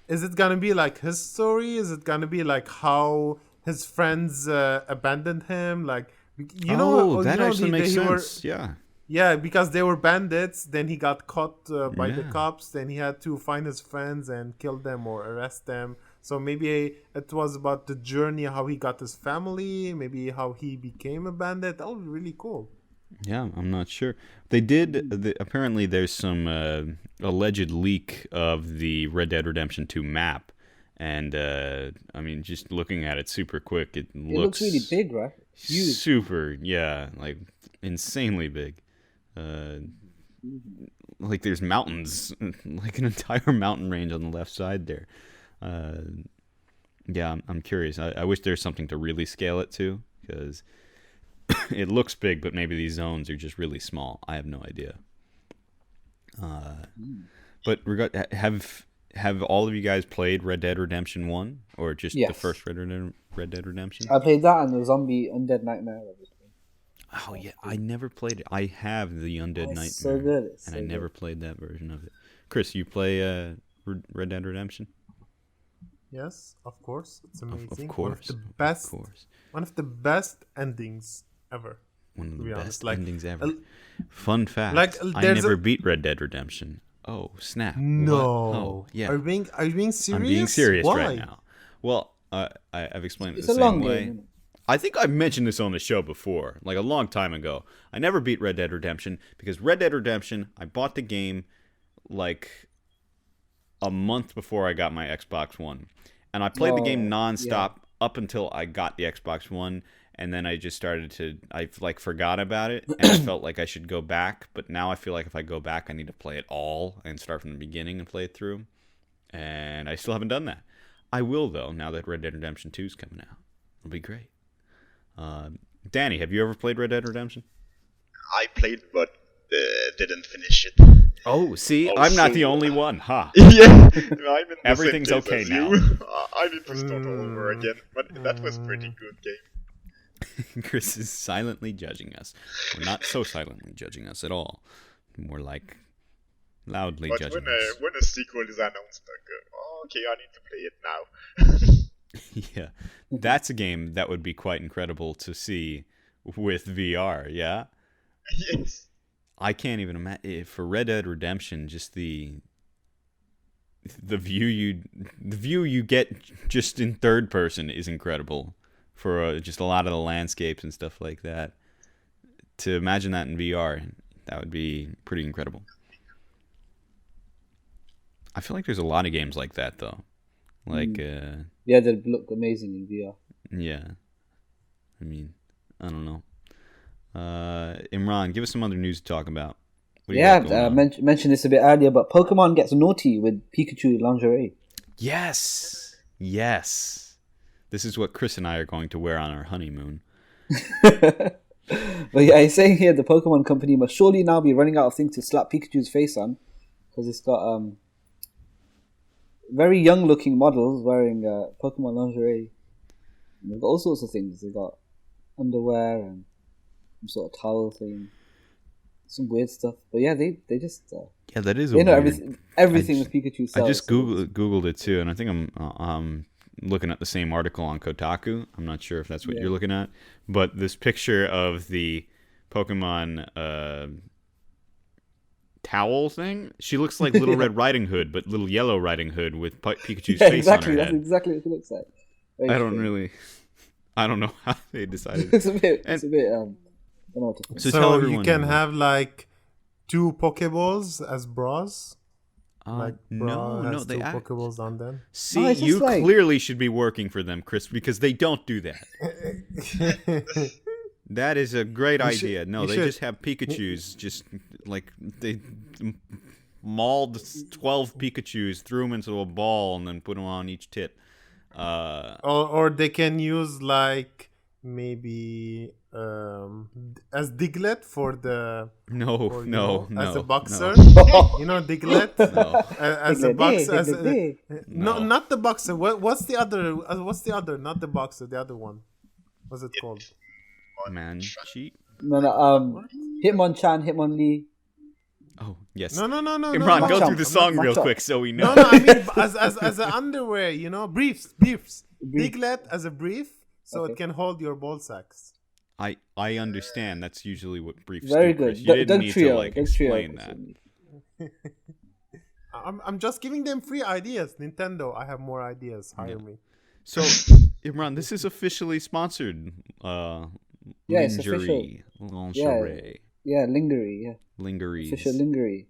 is it gonna be like his story? Is it gonna be like how his friends abandoned him? Like That actually makes he sense. Yeah. Yeah, because they were bandits. Then he got caught by the Yeah. cops. Then he had to find his friends and kill them or arrest them. So maybe it was about the journey, how he got his family, maybe how he became a bandit. That would be really cool. Yeah, I'm not sure. They did. Apparently, there's some alleged leak of the Red Dead Redemption 2 map, and I mean, just looking at it super quick, it It looks really big, right? Huge. super, yeah, like insanely big. Like there's mountains, like an entire mountain range on the left side there. Yeah, I'm curious. I wish there's something to really scale it to, because it looks big, but maybe these zones are just really small. I have no idea. But have all of you guys played Red Dead Redemption 1, or just the Yes. first Red Dead Redemption? I played that and the Zombie Undead Nightmare. Obviously. Oh yeah, I never played it. I have the Undead Oh, Nightmare, it's so good. It's and so I never good. played that version of it. Chris, you play Red Dead Redemption? Yes, of course. It's amazing. Of One of course, the best. of course. One of the best endings ever. One of To the be best honest, like, endings ever. uh, Fun fact: like, I there's never a- beat Red Dead Redemption. Oh snap! No. What? Oh yeah. Are you being serious? I'm being serious Why? right now. Well, I've explained it It's the a same long way. game. Isn't it? I think I've mentioned this on the show before, like a long time ago. I never beat Red Dead Redemption because Red Dead Redemption, I bought the game like a month before I got my Xbox One. And I played the game nonstop up until I got the Xbox One, and then I just started to, I like forgot about it, and I felt like I should go back, but now I feel like if I go back, I need to play it all and start from the beginning and play it through. And I still haven't done that. I will, though, now that Red Dead Redemption 2 is coming out. It'll be great. Danny, have you ever played Red Dead Redemption? I played, but didn't finish it. Oh, see, Oh, I'm not so- the only one, huh? Yeah, I'm in the Everything's same case okay as now. you. I need to start all over again, but that was pretty good game. Chris is silently judging us. We're not so silently judging us at all. More like loudly But judging when a sequel is announced, like, okay, I need to play it now. us. Yeah, that's a game that would be quite incredible to see with VR. Yeah, Yes. I can't even imagine for Red Dead Redemption. Just the view you get just in third person is incredible for just a lot of the landscapes and stuff like that. To imagine that in VR, that would be pretty incredible. I feel like there's a lot of games like that though. Like Yeah, they look amazing in VR. yeah. I mean, I don't know. Imran, give us some other news to talk about. What do you got going on? Mentioned this a bit earlier, but Pokemon gets naughty with Pikachu lingerie. Yes. Yes. This is what Chris and I are going to wear on our honeymoon. But yeah, he's saying here the Pokemon company must surely now be running out of things to slap Pikachu's face on, because it's got very young looking models wearing Pokemon lingerie. And they've got all sorts of things. They've got underwear and some sort of towel thing, some weird stuff. But yeah, they just Yeah, that is a they know weird... everything with Pikachu sells. I just Googled it too, and I think I'm looking at the same article on Kotaku. I'm not sure if that's what you're looking at, but this picture of the Pokemon towel thing. She looks like Little Red Riding Hood, but Little Yellow Riding Hood with Pikachu's face exactly. on her That's head. exactly what it looks like. Very I don't strange. really. I don't know how they decided. It's a bit. And- It's a bit. I don't know what to think. So So tell you everyone. can have like 2 Pokeballs as bras. Like, no, bro no, has they two Pokeballs on them. see, No, it's just you like- clearly should be working for them, Chris, because they don't do that. That is a great You should- idea. No, you they should- just have Pikachus, just like they mauled 12 Pikachus, threw them into a ball, and then put them on each tit. Or they can use like maybe as Diglett for the No, or, you no, know, no, as a boxer. no, You know Diglett no. as a boxer. As a, no, No. not the boxer. What's the other? What's the other? Not the boxer. The other one. What's it called? Man, cheat. No, Hitmonchan, Hitmonlee. Oh, yes. No. Imran, go Machop. through the song real Machop. quick so we know. No, I mean as an underwear, you know, briefs. Diglett as a brief, so Okay. it can hold your ball sacks. I understand. That's usually what briefs Very do, good. Chris. You didn't Doug need Trio. to like Doug Trio. explain that. I'm just giving them free ideas. Nintendo, I have more ideas. Hire me. So, Imran, this is officially sponsored. Yeah, it's Lingerie. Lingerie. Yeah, Lingerie. Yeah, Lingeries. official Lingerie.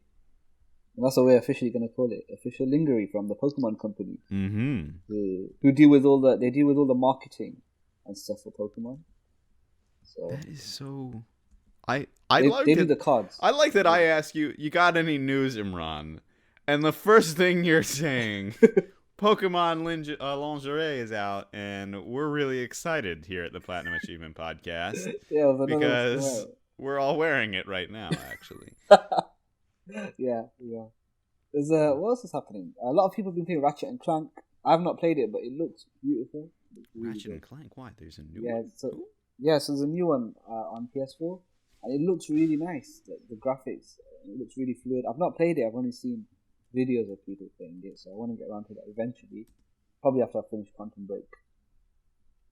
And that's what we're officially going to call it. Official Lingerie from the Pokemon Company, Mm-hmm. who deal with all the marketing and stuff for Pokemon. So That is so. I they, like they do it. the cards. I like that I ask you, you got any news, Imran? And the first thing you're saying, Pokemon Lingerie is out, and we're really excited here at the Platinum Achievement Podcast Yeah, but because we're all wearing it right now, actually. yeah. There's what else is happening? A lot of people have been playing Ratchet and Clank. I've not played it, but it looks beautiful. It looks really Ratchet and good. Clank, why? There's a new Yeah, one? so there's a new one on PS4, and it looks really nice. The graphics, it looks really fluid. I've not played it. I've only seen videos of people playing it, so I want to get around to that eventually. Probably after I finish Quantum Break.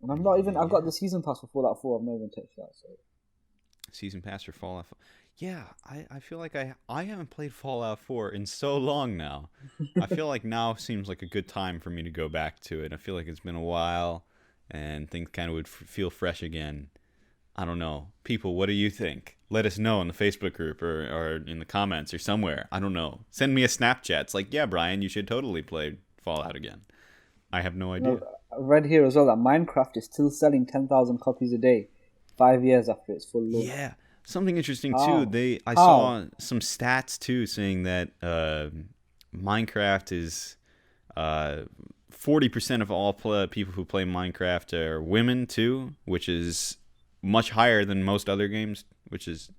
And I've got the season pass for Fallout 4. I've not even touched that. So Season Pass for Fallout 4. Yeah, I feel like I haven't played Fallout 4 in so long now. I feel like now seems like a good time for me to go back to it. I feel like it's been a while, and things kind of would feel fresh again. I don't know. People, what do you think? Let us know in the Facebook group or in the comments or somewhere. I don't know. Send me a Snapchat. It's like, yeah, Brian, you should totally play Fallout again. I have no idea. I read here as well that Minecraft is still selling 10,000 copies a day, 5 years after its full launch. Yeah. Something interesting How? too. I saw some stats too saying that Minecraft is 40% of all people who play Minecraft are women too, which is much higher than most other games, which is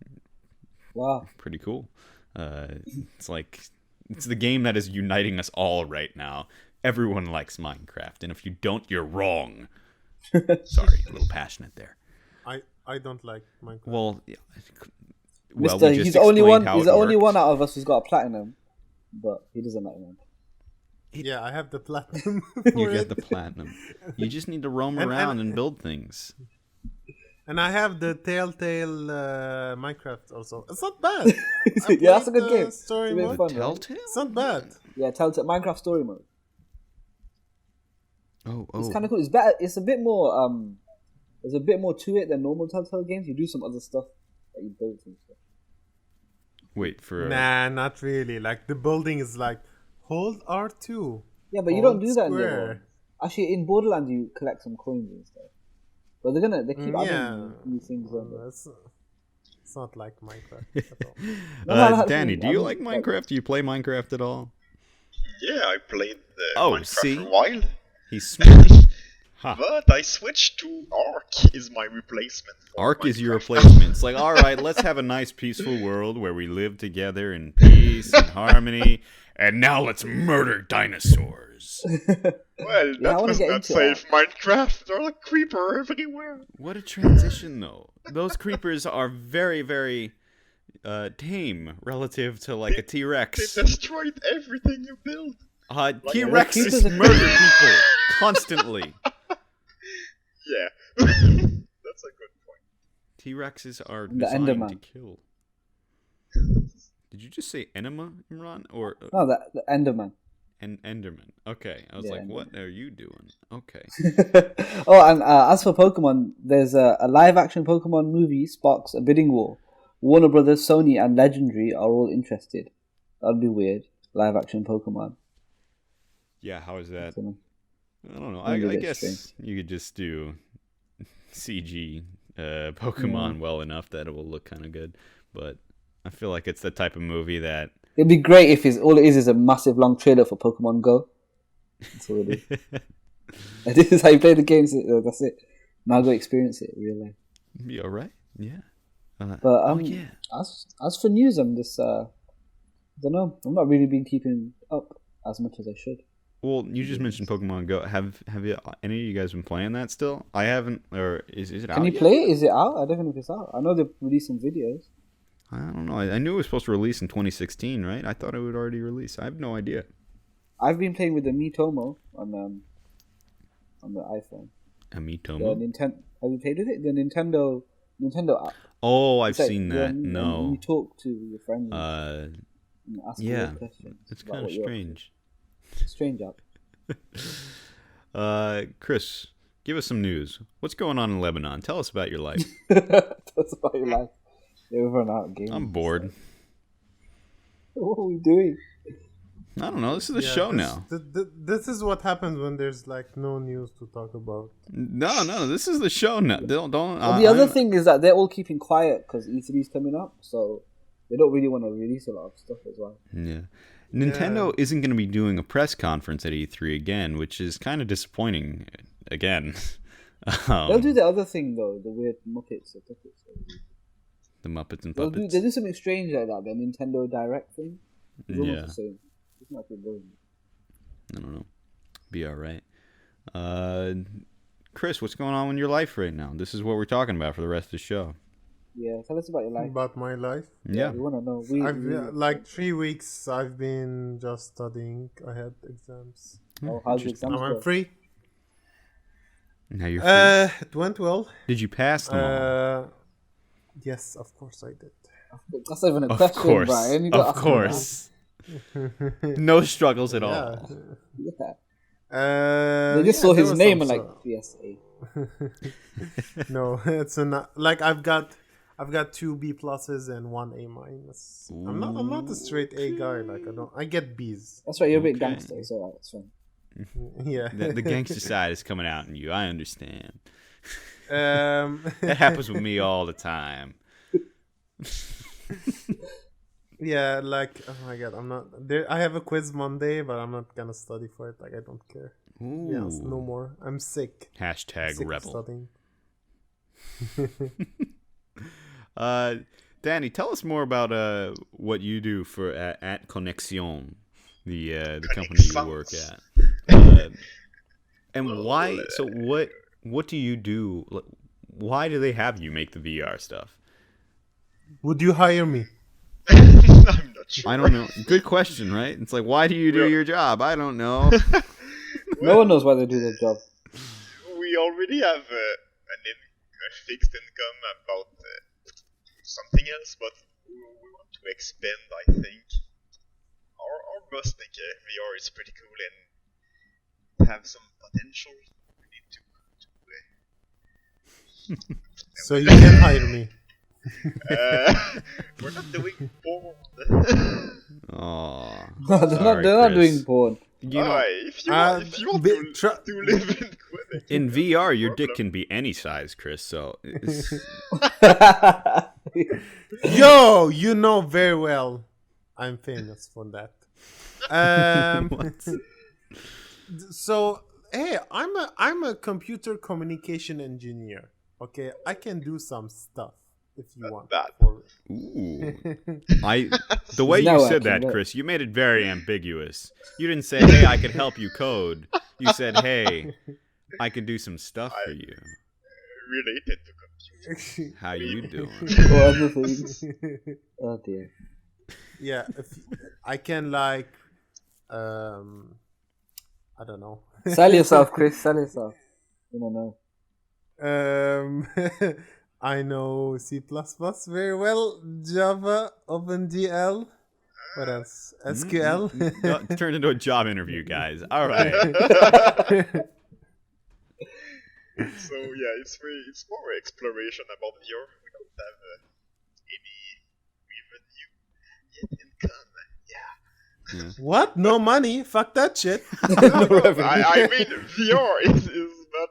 Wow. pretty cool. It's like it's the game that is uniting us all right now. Everyone likes Minecraft, and if you don't, you're wrong. Sorry, a little passionate there. I don't like Minecraft. Well, yeah. Mister, he's the only one. He's the only one out of us who's got a platinum, but he doesn't like Minecraft. Yeah, I have the platinum. You for got it. the platinum. You just need to roam And- around and- and build things. And I have the Telltale Minecraft also. It's not bad. I Yeah, that's a played good the game. Story It's a bit mode. fun, right? Telltale? It's not bad. Yeah, Telltale Minecraft Story Mode. Oh, It's kind of cool. It's better. It's a bit more. There's a bit more to it than normal Telltale games. You do some other stuff that you build and stuff. Wait for. Nah, not really. Like the building is like hold R2. Yeah, but you don't Hold do that in the square. world. Actually, in Borderlands, you collect some coins and stuff. But they keep Yeah. adding new things on there. It's not like Minecraft at all. No, Danny, do you I'm- like Minecraft? Do you play Minecraft at all? Yeah, I played Oh, Minecraft see? for a while, He's smart. Ha. but I switched to Ark is my replacement. For Ark is your Minecraft. replacement. It's like, all right, let's have a nice, peaceful world where we live together in peace and harmony, and now let's murder dinosaurs. Well, Yeah, I that wanna was get not into safe. Minecraft, there's a creeper everywhere. What a transition, though. Those creepers are very, very tame relative to like a They T-Rex. destroyed everything you built. T-Rexes creepers are murder creepy. people constantly. Yeah, that's a good point. T-Rexes are The designed to Enderman. kill. Did you just say enema, Imran? Or No, the Enderman. Enderman? Okay, I was Yeah, like, Enderman. what are you doing? Okay. Oh, and as for Pokemon, there's a live-action Pokemon movie sparks a bidding war. Warner Brothers, Sony, and Legendary are all interested. That'd be weird. live action Pokemon. Yeah, how is that? So, I don't know. I think I it's guess strange. you could just do CG Pokemon well enough that it will look kind of good. But I feel like it's the type of movie that it'd be great if all it is a massive long trailer for Pokemon Go. That's all it is. And this is how you play the games. That's it. Now go experience it in real life. be all right. Yeah. But yeah. as for news, I'm just I don't know. I'm not really been keeping up as much as I should. Well, you just mentioned Pokemon Go. Have you any of you guys been playing that still? I haven't. Or is it out? Can you yet? play it? Is it out? I don't know if it's out. I know they've released some videos. I don't know. I knew it was supposed to release in 2016, right? I thought it would already release. I have no idea. I've been playing with the Miitomo on the iPhone. A The Miitomo? Have you played with it? The Nintendo app. Oh, I've It's like seen that. No. You talk to your friends and ask yeah. them questions. It's about kind of what you're up to. strange. Strange app. Chris, give us some news. What's going on in Lebanon? Tell us about your life. That's about your life. They've run out of games. I'm bored. What are we doing? I don't know. This is the show now. This is what happens when there's like no news to talk about. No. This is the show now. Don't. And the other thing is that they're all keeping quiet because E3 is coming up, so they don't really want to release a lot of stuff as well. Yeah. Nintendo isn't going to be doing a press conference at E3 again, which is kind of disappointing. Again. They'll do the other thing though, the weird Muppets or Puppets. The Muppets and They Puppets. do something strange like that, the Nintendo Direct thing. It's almost Yeah. the same. It's not good, though. I don't know. Be all right. Chris, what's going on in your life right now? This is what we're talking about for the rest of the show. Yeah, tell us about your life. About my life. Yeah. We want to know. Like 3 weeks I've been just studying. I had exams. Oh, how's the exams Now I'm go? free. Now you're free. It went well. Did you pass them all? Yes, of course I did. That's not even a Of question, course. Brian. You gotta Of ask me course. No struggles at all. that. Yeah. They just saw his name and like, PSA. No, it's not. Like I've got 2 B pluses and 1 A minus. I'm not a straight A guy. Like I get B's. That's right, you're a bit Okay. gangster. It's alright, it's fine. Yeah. The gangster side is coming out in you. I understand. That happens with me all the time. Yeah, like oh my god, I'm not there. I have a quiz Monday, but I'm not gonna study for it. Like I don't care. Ooh. Yes, no more. I'm sick. Hashtag Sick of rebel. studying. Dany, tell us more about what you do for at Connexion, the company you work at, and why. So what do you do? Why do they have you make the VR stuff? Would you hire me? I'm not sure. I don't know. Good question, right? It's like, why do you do your job? I don't know. No one knows why they do their job. We already have a fixed income about something else, but we want to expand, I think. Our boss think VR is pretty cool and have some potential. We need to So you can hire me. we're not doing porn. Oh, they're not doing porn. You know, if you want to live in Quebec, in VR, your dick can be any size, Chris. So, Yo, you know very well. I'm famous for that. So hey, I'm a computer communication engineer. Okay, I can do some stuff if you want. that. ooh, the way No, you said actually, that, no. Chris, you made it very ambiguous. You didn't say, "Hey, I could help you code." You said, "Hey, I could do some stuff for you." Related to computer. How you doing? Or other things. Oh dear. Yeah, I can like, I don't know. Sell yourself, Chris. Sell yourself. You don't know. I know C++ very well, Java, OpenGL. What else? SQL. It turned into a job interview, guys. All right. So yeah, it's more exploration about VR. We don't have any revenue yet income. Yeah. What? No money? Fuck that shit. I mean, VR is not.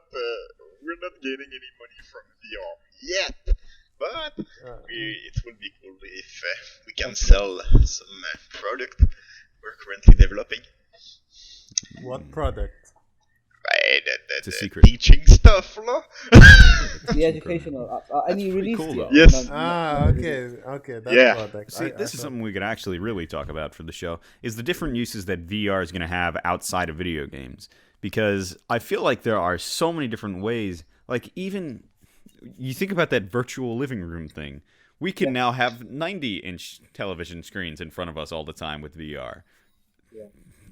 We're not getting any money from VR yet, but it would be cool if we can sell some product we're currently developing. What product? Right, It's a the secret. teaching stuff, no? The educational any pretty release cool, yet? though. Yes. Okay, that Yeah. product. See, this is something we could actually really talk about for the show, is the different uses that VR is going to have outside of video games. Because I feel like there are so many different ways. Like, even, you think about that virtual living room thing. We can now have 90-inch television screens in front of us all the time with VR. Yeah.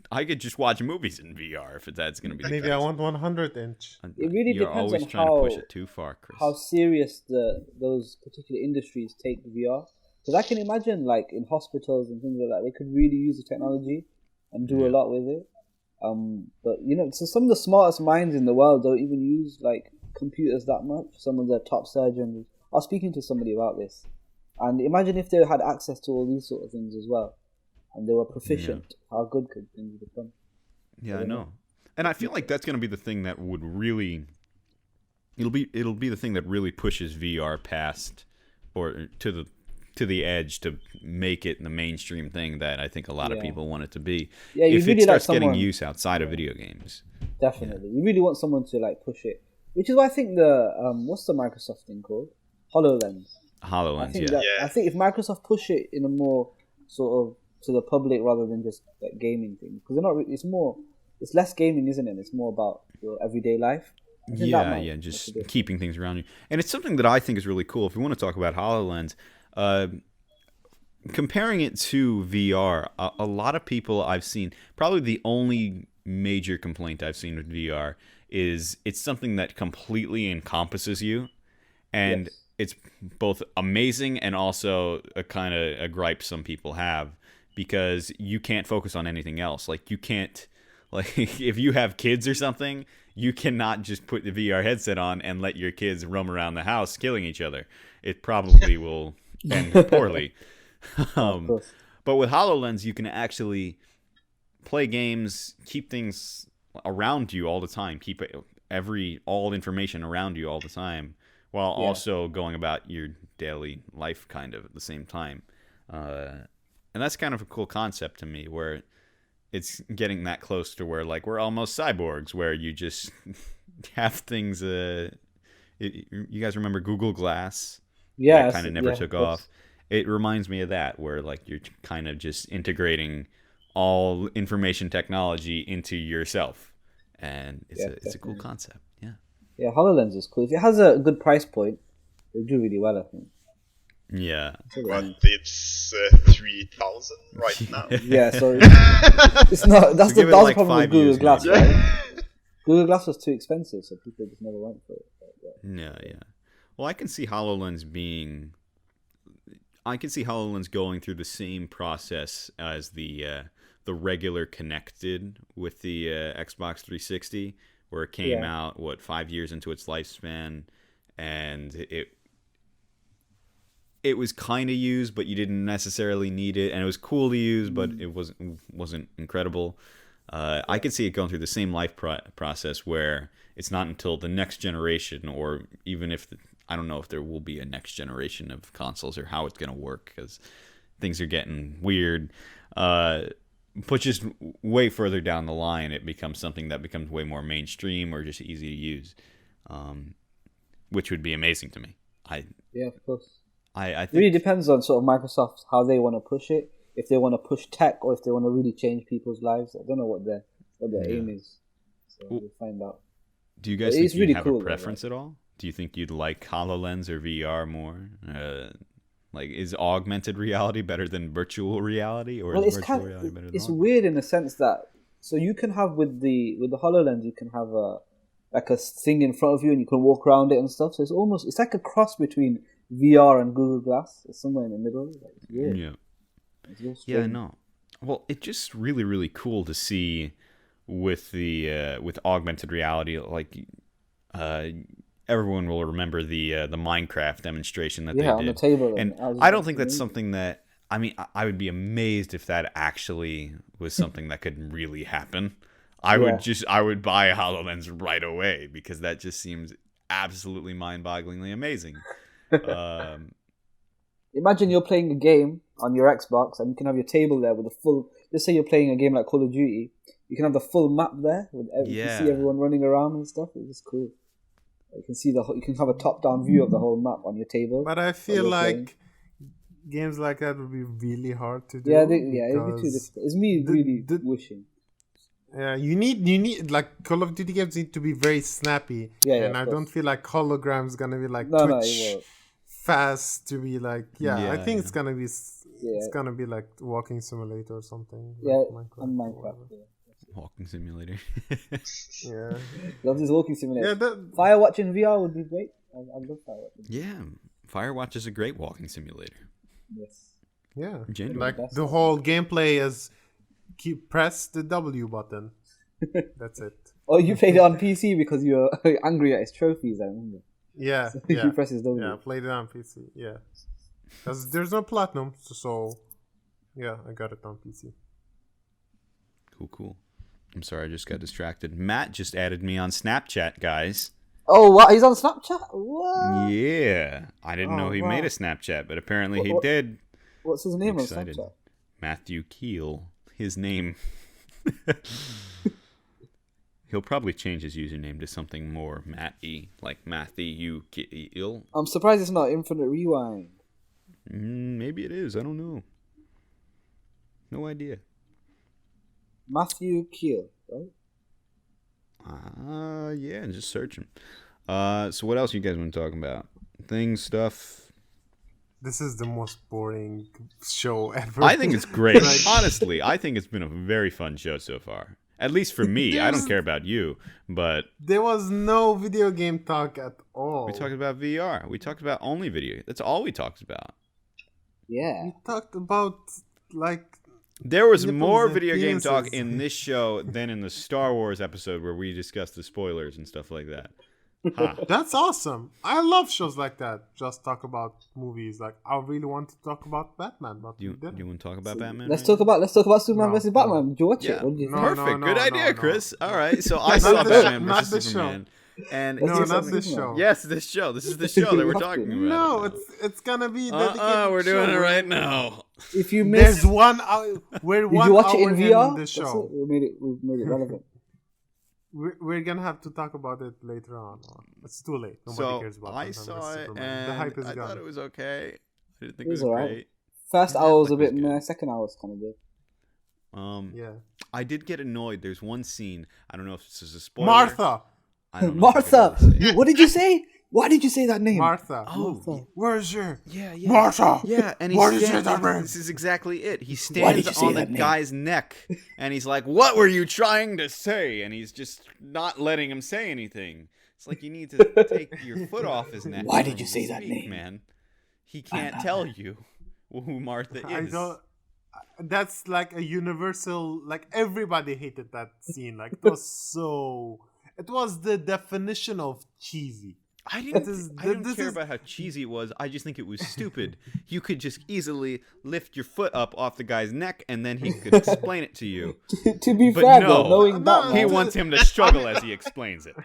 I could just watch movies in VR if that's going to be the Maybe case. I want 100-inch. It really You're depends always on trying to push it too far, Chris. how serious those particular industries take VR. Because I can imagine, like, in hospitals and things like that, they could really use the technology and do a lot with it. But so some of the smartest minds in the world don't even use like computers that much. Some of the top surgeons. I was speaking to somebody about this, and imagine if they had access to all these sort of things as well, and they were proficient. How good could things become? Yeah, I know. And I feel like that's going to be the thing that would really it'll be the thing that really pushes VR past or to the edge to make it the mainstream thing that I think a lot of people want it to be. Yeah, you if really it starts like getting someone, use outside of video games. Definitely, you really want someone to like push it, which is why I think the what's the Microsoft thing called? HoloLens. HoloLens, I think if Microsoft push it in a more sort of to the public rather than just like gaming thing, because they're not. It's less gaming, isn't it? It's more about your everyday life. Just keeping things around you. And it's something that I think is really cool. If we want to talk about HoloLens, comparing it to VR, a lot of people I've seen, probably the only major complaint I've seen with VR is it's something that completely encompasses you, and it's both amazing and also a kind of a gripe some people have, because you can't focus on anything else. Like, you can't, like, if you have kids or something, you cannot just put the VR headset on and let your kids roam around the house killing each other. It probably will end poorly. But with HoloLens, you can actually play games, keep things around you all the time, keep all information around you all the time, while also going about your daily life kind of at the same time. And that's kind of a cool concept to me, where it's getting that close to where, like, we're almost cyborgs, where you just have things. You guys remember Google Glass? Yeah, that kind of never took off. It reminds me of that, where like you're kind of just integrating all information technology into yourself, and it's a cool concept. Yeah, HoloLens is cool. If it has a good price point, it'll do really well, I think. Yeah. But it's 3,000 right now. Yeah, so it's not. That's So the like problem with 5 Google years Glass, maybe. right? Google Glass was too expensive, so people just never went for it. Yeah. Well, I can see HoloLens going through the same process as the regular connected with the Xbox 360, where it came out 5 years into its lifespan, and it was kind of used, but you didn't necessarily need it, and it was cool to use, but it wasn't incredible. I could see it going through the same life process, where it's not until the next generation, or even if I don't know if there will be a next generation of consoles or how it's going to work, because things are getting weird. But just way further down the line, it becomes something that becomes way more mainstream or just easy to use, which would be amazing to me. Yeah, of course. I think It really depends on sort of Microsoft, how they want to push it. If they want to push tech, or if they want to really change people's lives. I don't know what their aim is. So we'll find out. Do you guys But think it's you really have cool, a preference at all? Do you think you'd like HoloLens or VR more? Like, is augmented reality better than virtual reality, or is virtual reality better than it's augmented? weird in the sense that you can have with the HoloLens, you can have a thing in front of you and you can walk around it and stuff. So it's like a cross between VR and Google Glass. It's somewhere in the middle. Like, it's weird. Yeah. It's real Yeah, strange. no. Well, it's just really, really cool to see with the with augmented reality. Like, everyone will remember the Minecraft demonstration that they did. On the table. And I don't think that's something that I mean, I would be amazed if that actually was something that could really happen. I would buy HoloLens right away because that just seems absolutely mind-bogglingly amazing. Imagine you're playing a game on your Xbox and you can have your table there with a full. Let's say you're playing a game like Call of Duty, you can have the full map there. You can see everyone running around and stuff. It's just cool. You can see you can have a top-down view of the whole map on your table. But I feel like games like that would be really hard to do. Yeah, it'd be too difficult. It's me really wishing. Yeah, you need like Call of Duty games need to be very snappy. And I don't feel like holograms gonna be like twitch fast to be like. I think it's gonna be. It's gonna be like walking simulator or something. Yeah, like Minecraft. Walking simulator. Yeah, love this walking simulator. Yeah, Firewatch in VR would be great. I love Firewatch. Yeah, Firewatch is a great walking simulator. Yes. Yeah, genuinely. like the whole gameplay is press the W button. That's it. Oh, you played it on PC because you're angry at his trophies. I remember. Yeah, So you press his W. Yeah, I played it on PC. Yeah, because there's no platinum, so yeah, I got it on PC. Cool. I'm sorry, I just got distracted. Matt just added me on Snapchat, guys. Oh, what? He's on Snapchat? What? Yeah. I didn't know he made a Snapchat, but apparently he did. What's his name on Snapchat? Matthew Keel. His name. He'll probably change his username to something more Matty, like Matthew Keel. I'm surprised it's not Infinite Rewind. Maybe it is. I don't know. No idea. Matthew Keel, right? Yeah, just search him. So what else you guys want to talk about? Stuff. This is the most boring show ever. I think it's great. Honestly, I think it's been a very fun show so far. At least for me. I don't care about you, but there was no video game talk at all. We talked about VR. We talked about only video. That's all we talked about. Yeah. We talked about like there was more video game talk in this show than in the Star Wars episode where we discussed the spoilers and stuff like that. That's awesome. I love shows like that. Just talk about movies. Like I really want to talk about Batman, but you want to talk about Batman? Let's talk about Superman versus Batman. Did you watch it? What did you think? Perfect. Good idea, Chris. All right. So I saw Batman versus Superman. And not this show. Yes, this show. This is the show that we're talking about. No, it's gonna be dedicated. We're doing it right now. If you missed, there's 1 hour. We're 1 hour. Did you watch it in VR? The show. We made it relevant. We're gonna have to talk about it later on. It's too late. Nobody cares about it. I saw it and the hype is I gone. thought it was okay. I didn't think it was alright. great. First hour was a bit meh. Second hour was kind of good. Yeah. I did get annoyed. There's one scene. I don't know if this is a spoiler. Martha. Martha. What did you say? Why did you say that name? Martha. Martha. Where's your? Yeah. Martha. Yeah, and Why did you say that name? This is exactly it. He stands on the guy's neck, and he's like, "What were you trying to say?" And he's just not letting him say anything. It's like you need to take your foot off his neck. Why did you say that name, man? He can't tell you who Martha is. That's like a universal. Like everybody hated that scene. Like it was so. It was the definition of cheesy. I didn't care about how cheesy it was. I just think it was stupid. You could just easily lift your foot up off the guy's neck, and then he could explain it to you. To be fair, though, knowing Batman, he wants him to struggle as he explains it.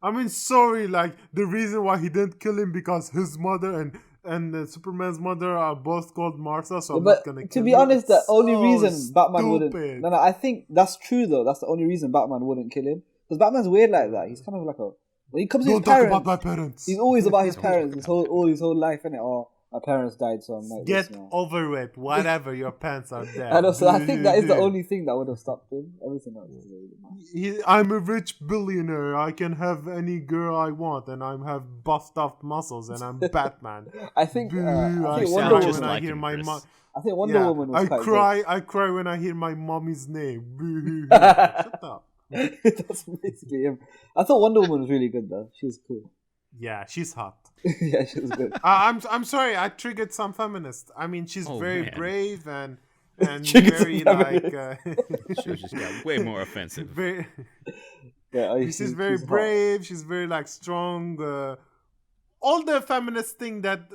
I mean, sorry, like the reason why he didn't kill him because his mother and Superman's mother are both called Martha, so I'm not gonna kill him. To be honest, the only reason Batman stupid. wouldn't. No, I think that's true though. That's the only reason Batman wouldn't kill him. Because Batman's weird like that. He's kind of like a. When he comes to his parents, talk about my parents. He's always about his parents. His whole life, innit? Oh, my parents died, so I'm like. Get over it. Whatever. Your parents are dead. I know. So I think that is the only thing that would have stopped him. Everything else is really nice. I'm a rich billionaire. I can have any girl I want, and I have buffed up muscles, and I'm Batman. I think. I Wonder Woman. when I hear my mom. I think Wonder Woman was quite good. I cry when I hear my mommy's name. Shut up. That's basically him. I thought Wonder Woman was really good though. She was cool. Yeah, she's hot. Yeah, she was good. I'm sorry, I triggered some feminists. I mean, she's very brave and very like. She just got way more offensive. She's very brave. Hot. She's very like strong. All the feminist thing that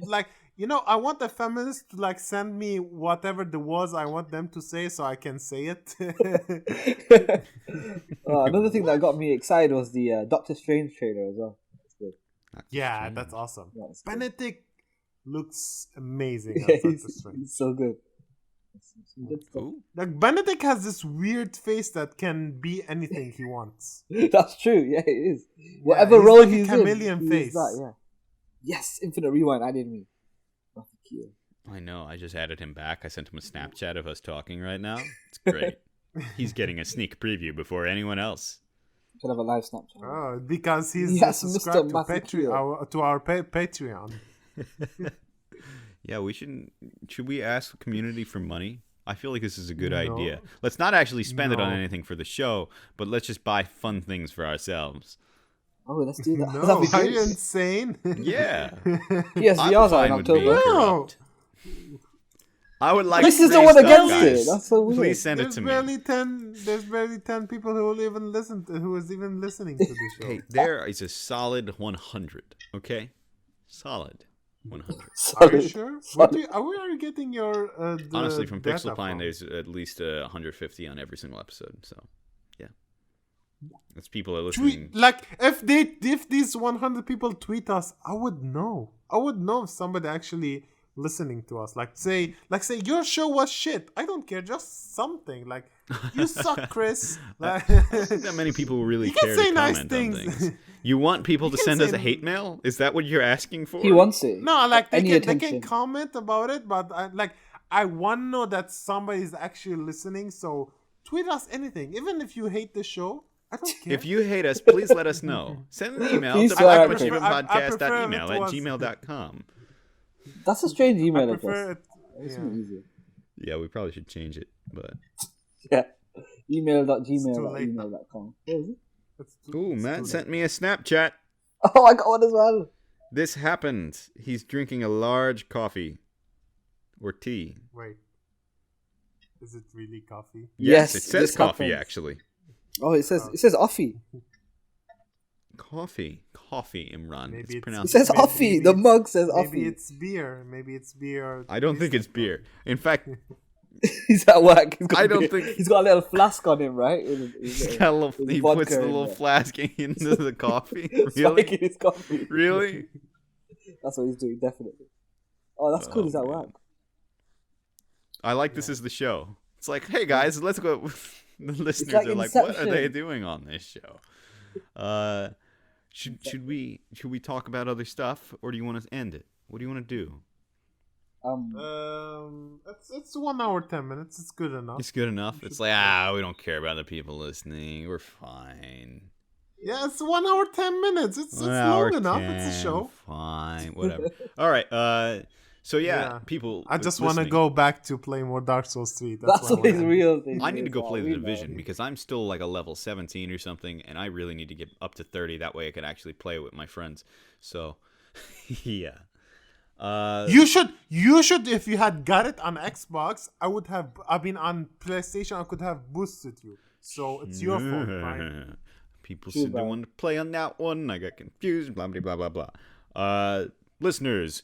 like I want the feminists to like send me whatever the was I want them to say so I can say it. Another thing that got me excited was the Doctor Strange trailer as well. That's good. Yeah, that's awesome. Yeah, it's good. Benedict looks amazing. Yeah, as Doctor Strange. he's so good. Some good stuff. Ooh. Like Benedict has this weird face that can be anything he wants. That's true. Yeah, it is. Whatever he's role like a he's chameleon in, he face. is that. Yeah. Yes, Infinite Rewind added me. I know. I just added him back. I sent him a Snapchat of us talking right now. It's great. He's getting a sneak preview before anyone else. Should have a live Snapchat. Oh, because he's Yes, subscribed Mr. to Masakio. our Patreon. Yeah, should we ask the community for money? I feel like this is a good No. idea. Let's not actually spend it on No. anything for the show, but let's just buy fun things for ourselves. Oh, let's do that. No, That'd be are great. you insane? Yeah. PSVR's out in fine with being October. No. corrupt. I would like This free is the one stuff, against guys. it. That's so weird. Please send it There's to me. barely 10 people who will even who is even listening to the show. Hey, there is a solid 100, okay? Solid 100. Are Solid. you sure? Solid. Where are you getting your the Honestly, from data Pixel Pine, from? there's at least 150 on every single episode, so yeah. That's people are listening. Tweet, like if these 100 people tweet us, I would know. I would know if somebody actually listening to us. Like say your show was shit. I don't care, just something. Like you suck, Chris. Like, I don't think that many people really You can care say to nice comment things. on things. You want people to can send us say- a hate mail? Is that what you're asking for? He wants it. no, like they Any can attention. comment about it, but I want to know that somebody's actually listening. So tweet us anything, even if you hate the show. I don't care. If you hate us, please let us know. Send an email Please to swear at me. blackmushroom.podcast@email I at prefer gmail.com. That's a strange I email prefer address. it. It's Yeah. not easier. Yeah, we probably should change it, but Yeah. It's too late. Email.gmail.email.com. What was it? ooh, It's Matt too sent late. me a Snapchat. Oh, I got one as well. This happened. He's drinking a large coffee or tea. Wait, is it really coffee? Yes, Yes, it says this coffee happens. actually. Oh, it says Offie. Coffee, Imran. Maybe It's it's- pronounced. It says Maybe- Offie. maybe The it's- mug says Maybe Offie. it's beer. Maybe it's beer. I don't think it's beer. In fact, He's at work. He's got I don't beer. think- He's got a little flask on him, right? he's got a little, With he vodka puts the in little there. flask into the coffee. Spike Really? in his coffee. Really? That's what he's doing, definitely. Oh, that's cool. Oh, He's at man. work. I like this is the show. It's like, hey guys, let's go. The listeners like are like, what are they Inception. doing on this show? Should we talk about other stuff, or do you want to end it? What do you want to do? It's 1 hour 10 minutes. It's good enough. It's good enough. It's like we don't care about the people listening. We're fine. Yeah, it's 1 hour 10 minutes. It's long enough. It's a show. Fine, whatever. All right. So yeah, people. I just want to listening, go back to play more Dark Souls 3. That's why what his I wanna- real thing. I need to is. go play the We know. Division because I'm still like a level 17 or something, and I really need to get up to 30. That way, I could actually play with my friends. So, yeah. You should. If you had got it on Xbox, I mean, on PlayStation, I could have boosted you. So it's your fault, right? People True, said they Brian. wanted to play on that one. I got confused. Blah blah blah blah blah. Listeners,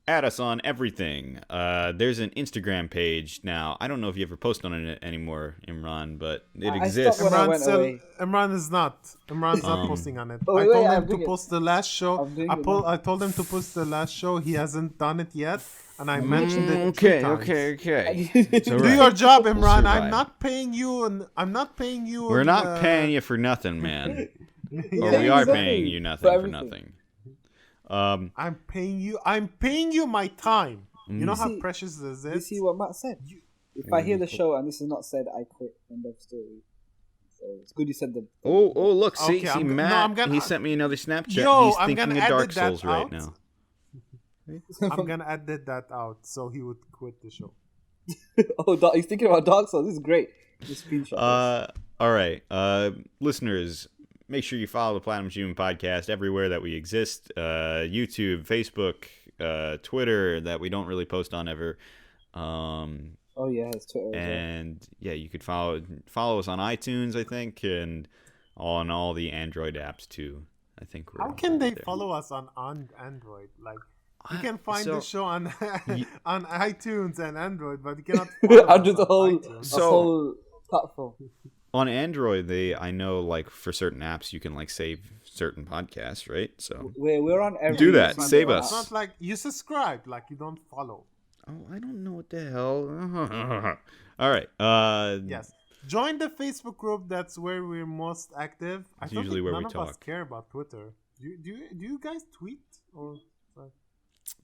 add us on everything. There's an Instagram page now. I don't know if you ever post on it anymore, Imran, but it I exists. stopped when I went away. Imran is not. Imran's not posting on it. Oh, I wait, told I'm him to doing it. post the last show. I'm doing it now. I told him to post the last show. He hasn't done it yet, and I mentioned it. Okay, 3 times. okay. It's all Do right. your job, Imran. survive. I'm not paying you, and I'm not paying you. We're not paying you for nothing, man. Or we Yeah, are exactly. paying you nothing For for everything. nothing. I'm paying you. I'm paying you my time. You know how see- precious this You is. see what Matt said? If I hear the show and this is not said, I quit. End of story. So it's good you said the. Oh, look, see, Okay, I'm go- no, Matt, I'm gonna- he sent me another Snapchat. Yo, He's I'm thinking gonna of Dark edit that Souls right out. now. I'm gonna edit that out so he would quit the show. He's thinking about Dark Souls. This is great. This screenshot. All right. Listeners, make sure you follow the Platinum Human Podcast everywhere that we exist. YouTube, Facebook, Twitter, that we don't really post on ever. Oh yeah, it's Twitter. As well. And yeah, you could follow us on iTunes, I think, and on all the Android apps too. I think we're How can they there. follow us on Android? Like You can find so- the show on Ye- on iTunes and Android, but you cannot follow I'll us do the on whole, iTunes. the whole platform. On Android, I know like for certain apps you can like save certain podcasts, right? So We're on every. Do that. It's Save not- us. It's not like you subscribe, like you don't follow. I don't know what the hell. All right. Yes. Join the Facebook group. That's where we're most active. I It's don't usually think where none we of us talk. care about Twitter. Do you guys tweet or?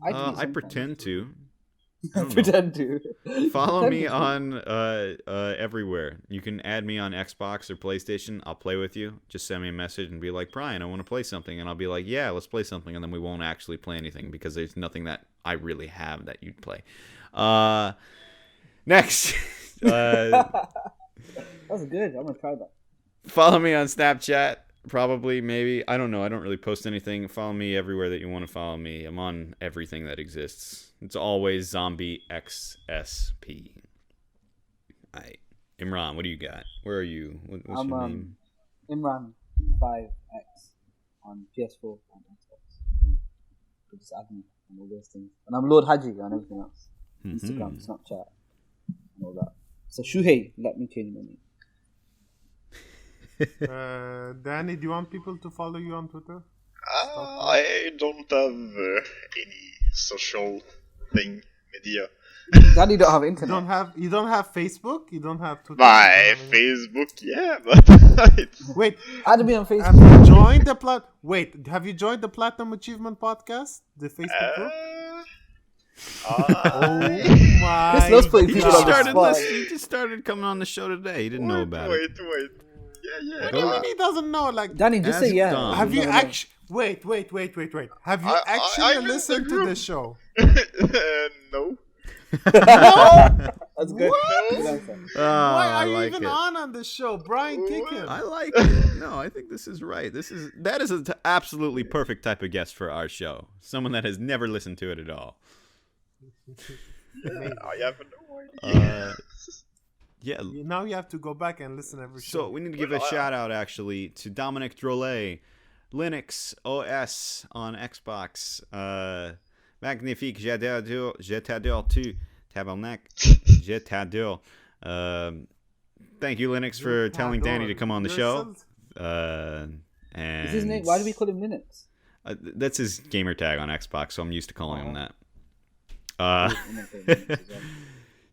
I, do I sometimes. pretend to. I don't know. Pretend to. Follow me Pretend on everywhere. You can add me on Xbox or PlayStation. I'll play with you. Just send me a message and be like, Brian, I want to play something. And I'll be like, yeah, let's play something. And then we won't actually play anything because there's nothing that I really have that you'd play. Next. That's good. I'm gonna try that. Follow me on Snapchat. Probably, maybe. I don't know. I don't really post anything. Follow me everywhere that you want to follow me. I'm on everything that exists. It's always Zombie XSP. Alright. Imran, what do you got? Where are you? What's I'm your name? Imran 5X on PS4 and Xbox. So just add me and all those things. And I'm Lord Haji on everything else. Instagram, Snapchat, and all that. So Shuhei, let me change my name. Danny, do you want people to follow you on Twitter? I don't have any social thing media. Daddy don't have You internet. don't have Facebook. You don't have Twitter. My you don't have any- Facebook, yeah, but it's, Wait, Add me on have Facebook. you joined the Wait, have you joined the Platinum Achievement Podcast, the Facebook group? Oh my! This loves putting He people just on the started spot. He just started coming on the show today. He didn't know about it. wait. Yeah. What do you mean he doesn't know? Like, Danny, just say Ask yeah. Dom. have you No, no. actually? Wait. Have you I'm actually in the listened to group. the show? No. That's good. What? Good answer. Why I are you like even it. on the show? Brian, kick him. I like it. No, I think this is right. That is an absolutely perfect type of guest for our show. Someone that has never listened to it at all. I have no idea. Yeah. Now you have to go back and listen every So show. we need to give a shout out actually to Dominic Drolet, Linux OS on Xbox. Magnifique, j'adore tu, tabarnak, je t'adore. Thank you, Linux, for telling Danny to come on the show. And Is his name? Why do we call him Linux? that's his gamer tag on Xbox, so I'm used to calling him that.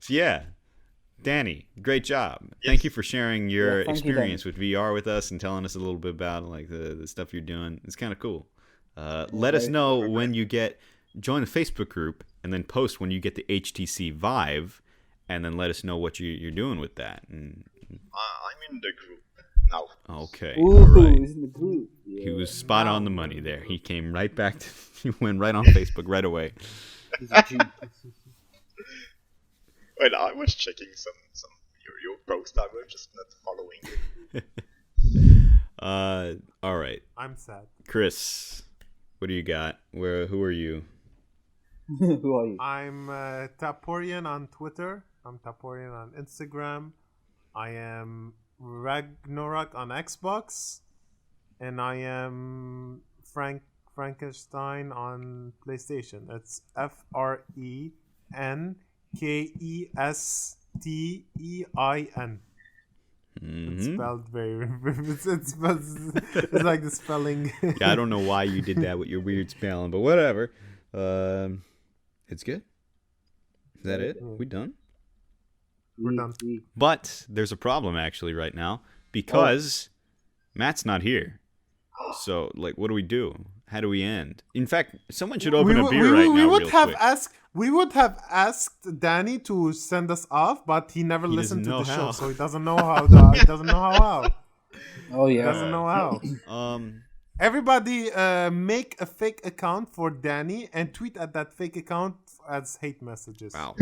So yeah, Danny, great job. Thank you for sharing your Yeah, thank you, experience with VR with us and telling us a little bit about like the stuff you're doing. It's kind of cool. Let us know when you join the Facebook group and then post when you get the HTC Vive, and then let us know what you're doing with that. And I'm in the group now. okay, Ooh, all right. he's in the group. He was spot on the money there. He came right back. He went right on Facebook right away. He's a Jew. Well, I was checking some your post. I was just not following it. All right, I'm sad. Chris, what do you got? Who are you? Who are you? I'm Taporian on Twitter. I'm Taporian on Instagram. I am Ragnarok on Xbox. And I am Frankenstein on PlayStation. It's FRENKESTEIN. It's spelled very. It's like the spelling. Yeah, I don't know why you did that with your weird spelling, but whatever. It's good. Is that it? We done? We're done. But there's a problem actually right now because Matt's not here. So, like, what do we do? How do we end? In fact, someone should open a beer right now real quick. We would have asked Danny to send us off, but he never listened to the doesn't know show, how. so he doesn't know how. He doesn't know how. Oh He yeah. doesn't know how. Everybody, make a fake account for Danny and tweet at that fake account as hate messages. Wow.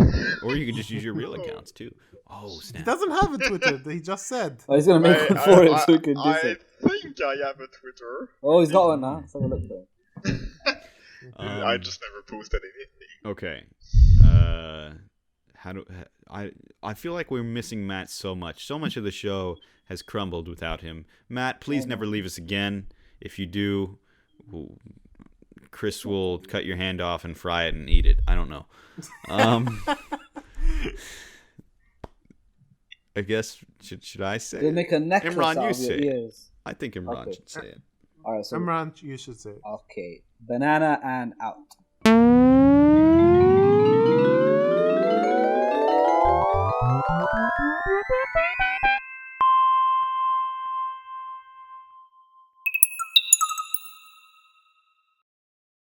Or you could just use your real accounts too. Oh, He snap. doesn't have a Twitter. He just said. Oh, he's gonna make one for it so he can do I it. think I have a Twitter. Oh, he's got one now. Let's have a look for it. I just never posted anything. Okay. I feel like we're missing Matt so much. So much of the show has crumbled without him. Matt, please never leave us again. If you do, Chris will cut your hand off and fry it and eat it. I don't know. I guess should I say They'll it? make a necklace Imran, out you of say your it. ears. I think Imran Okay. should say it. All right, so Imran, you should say it. okay, banana and out.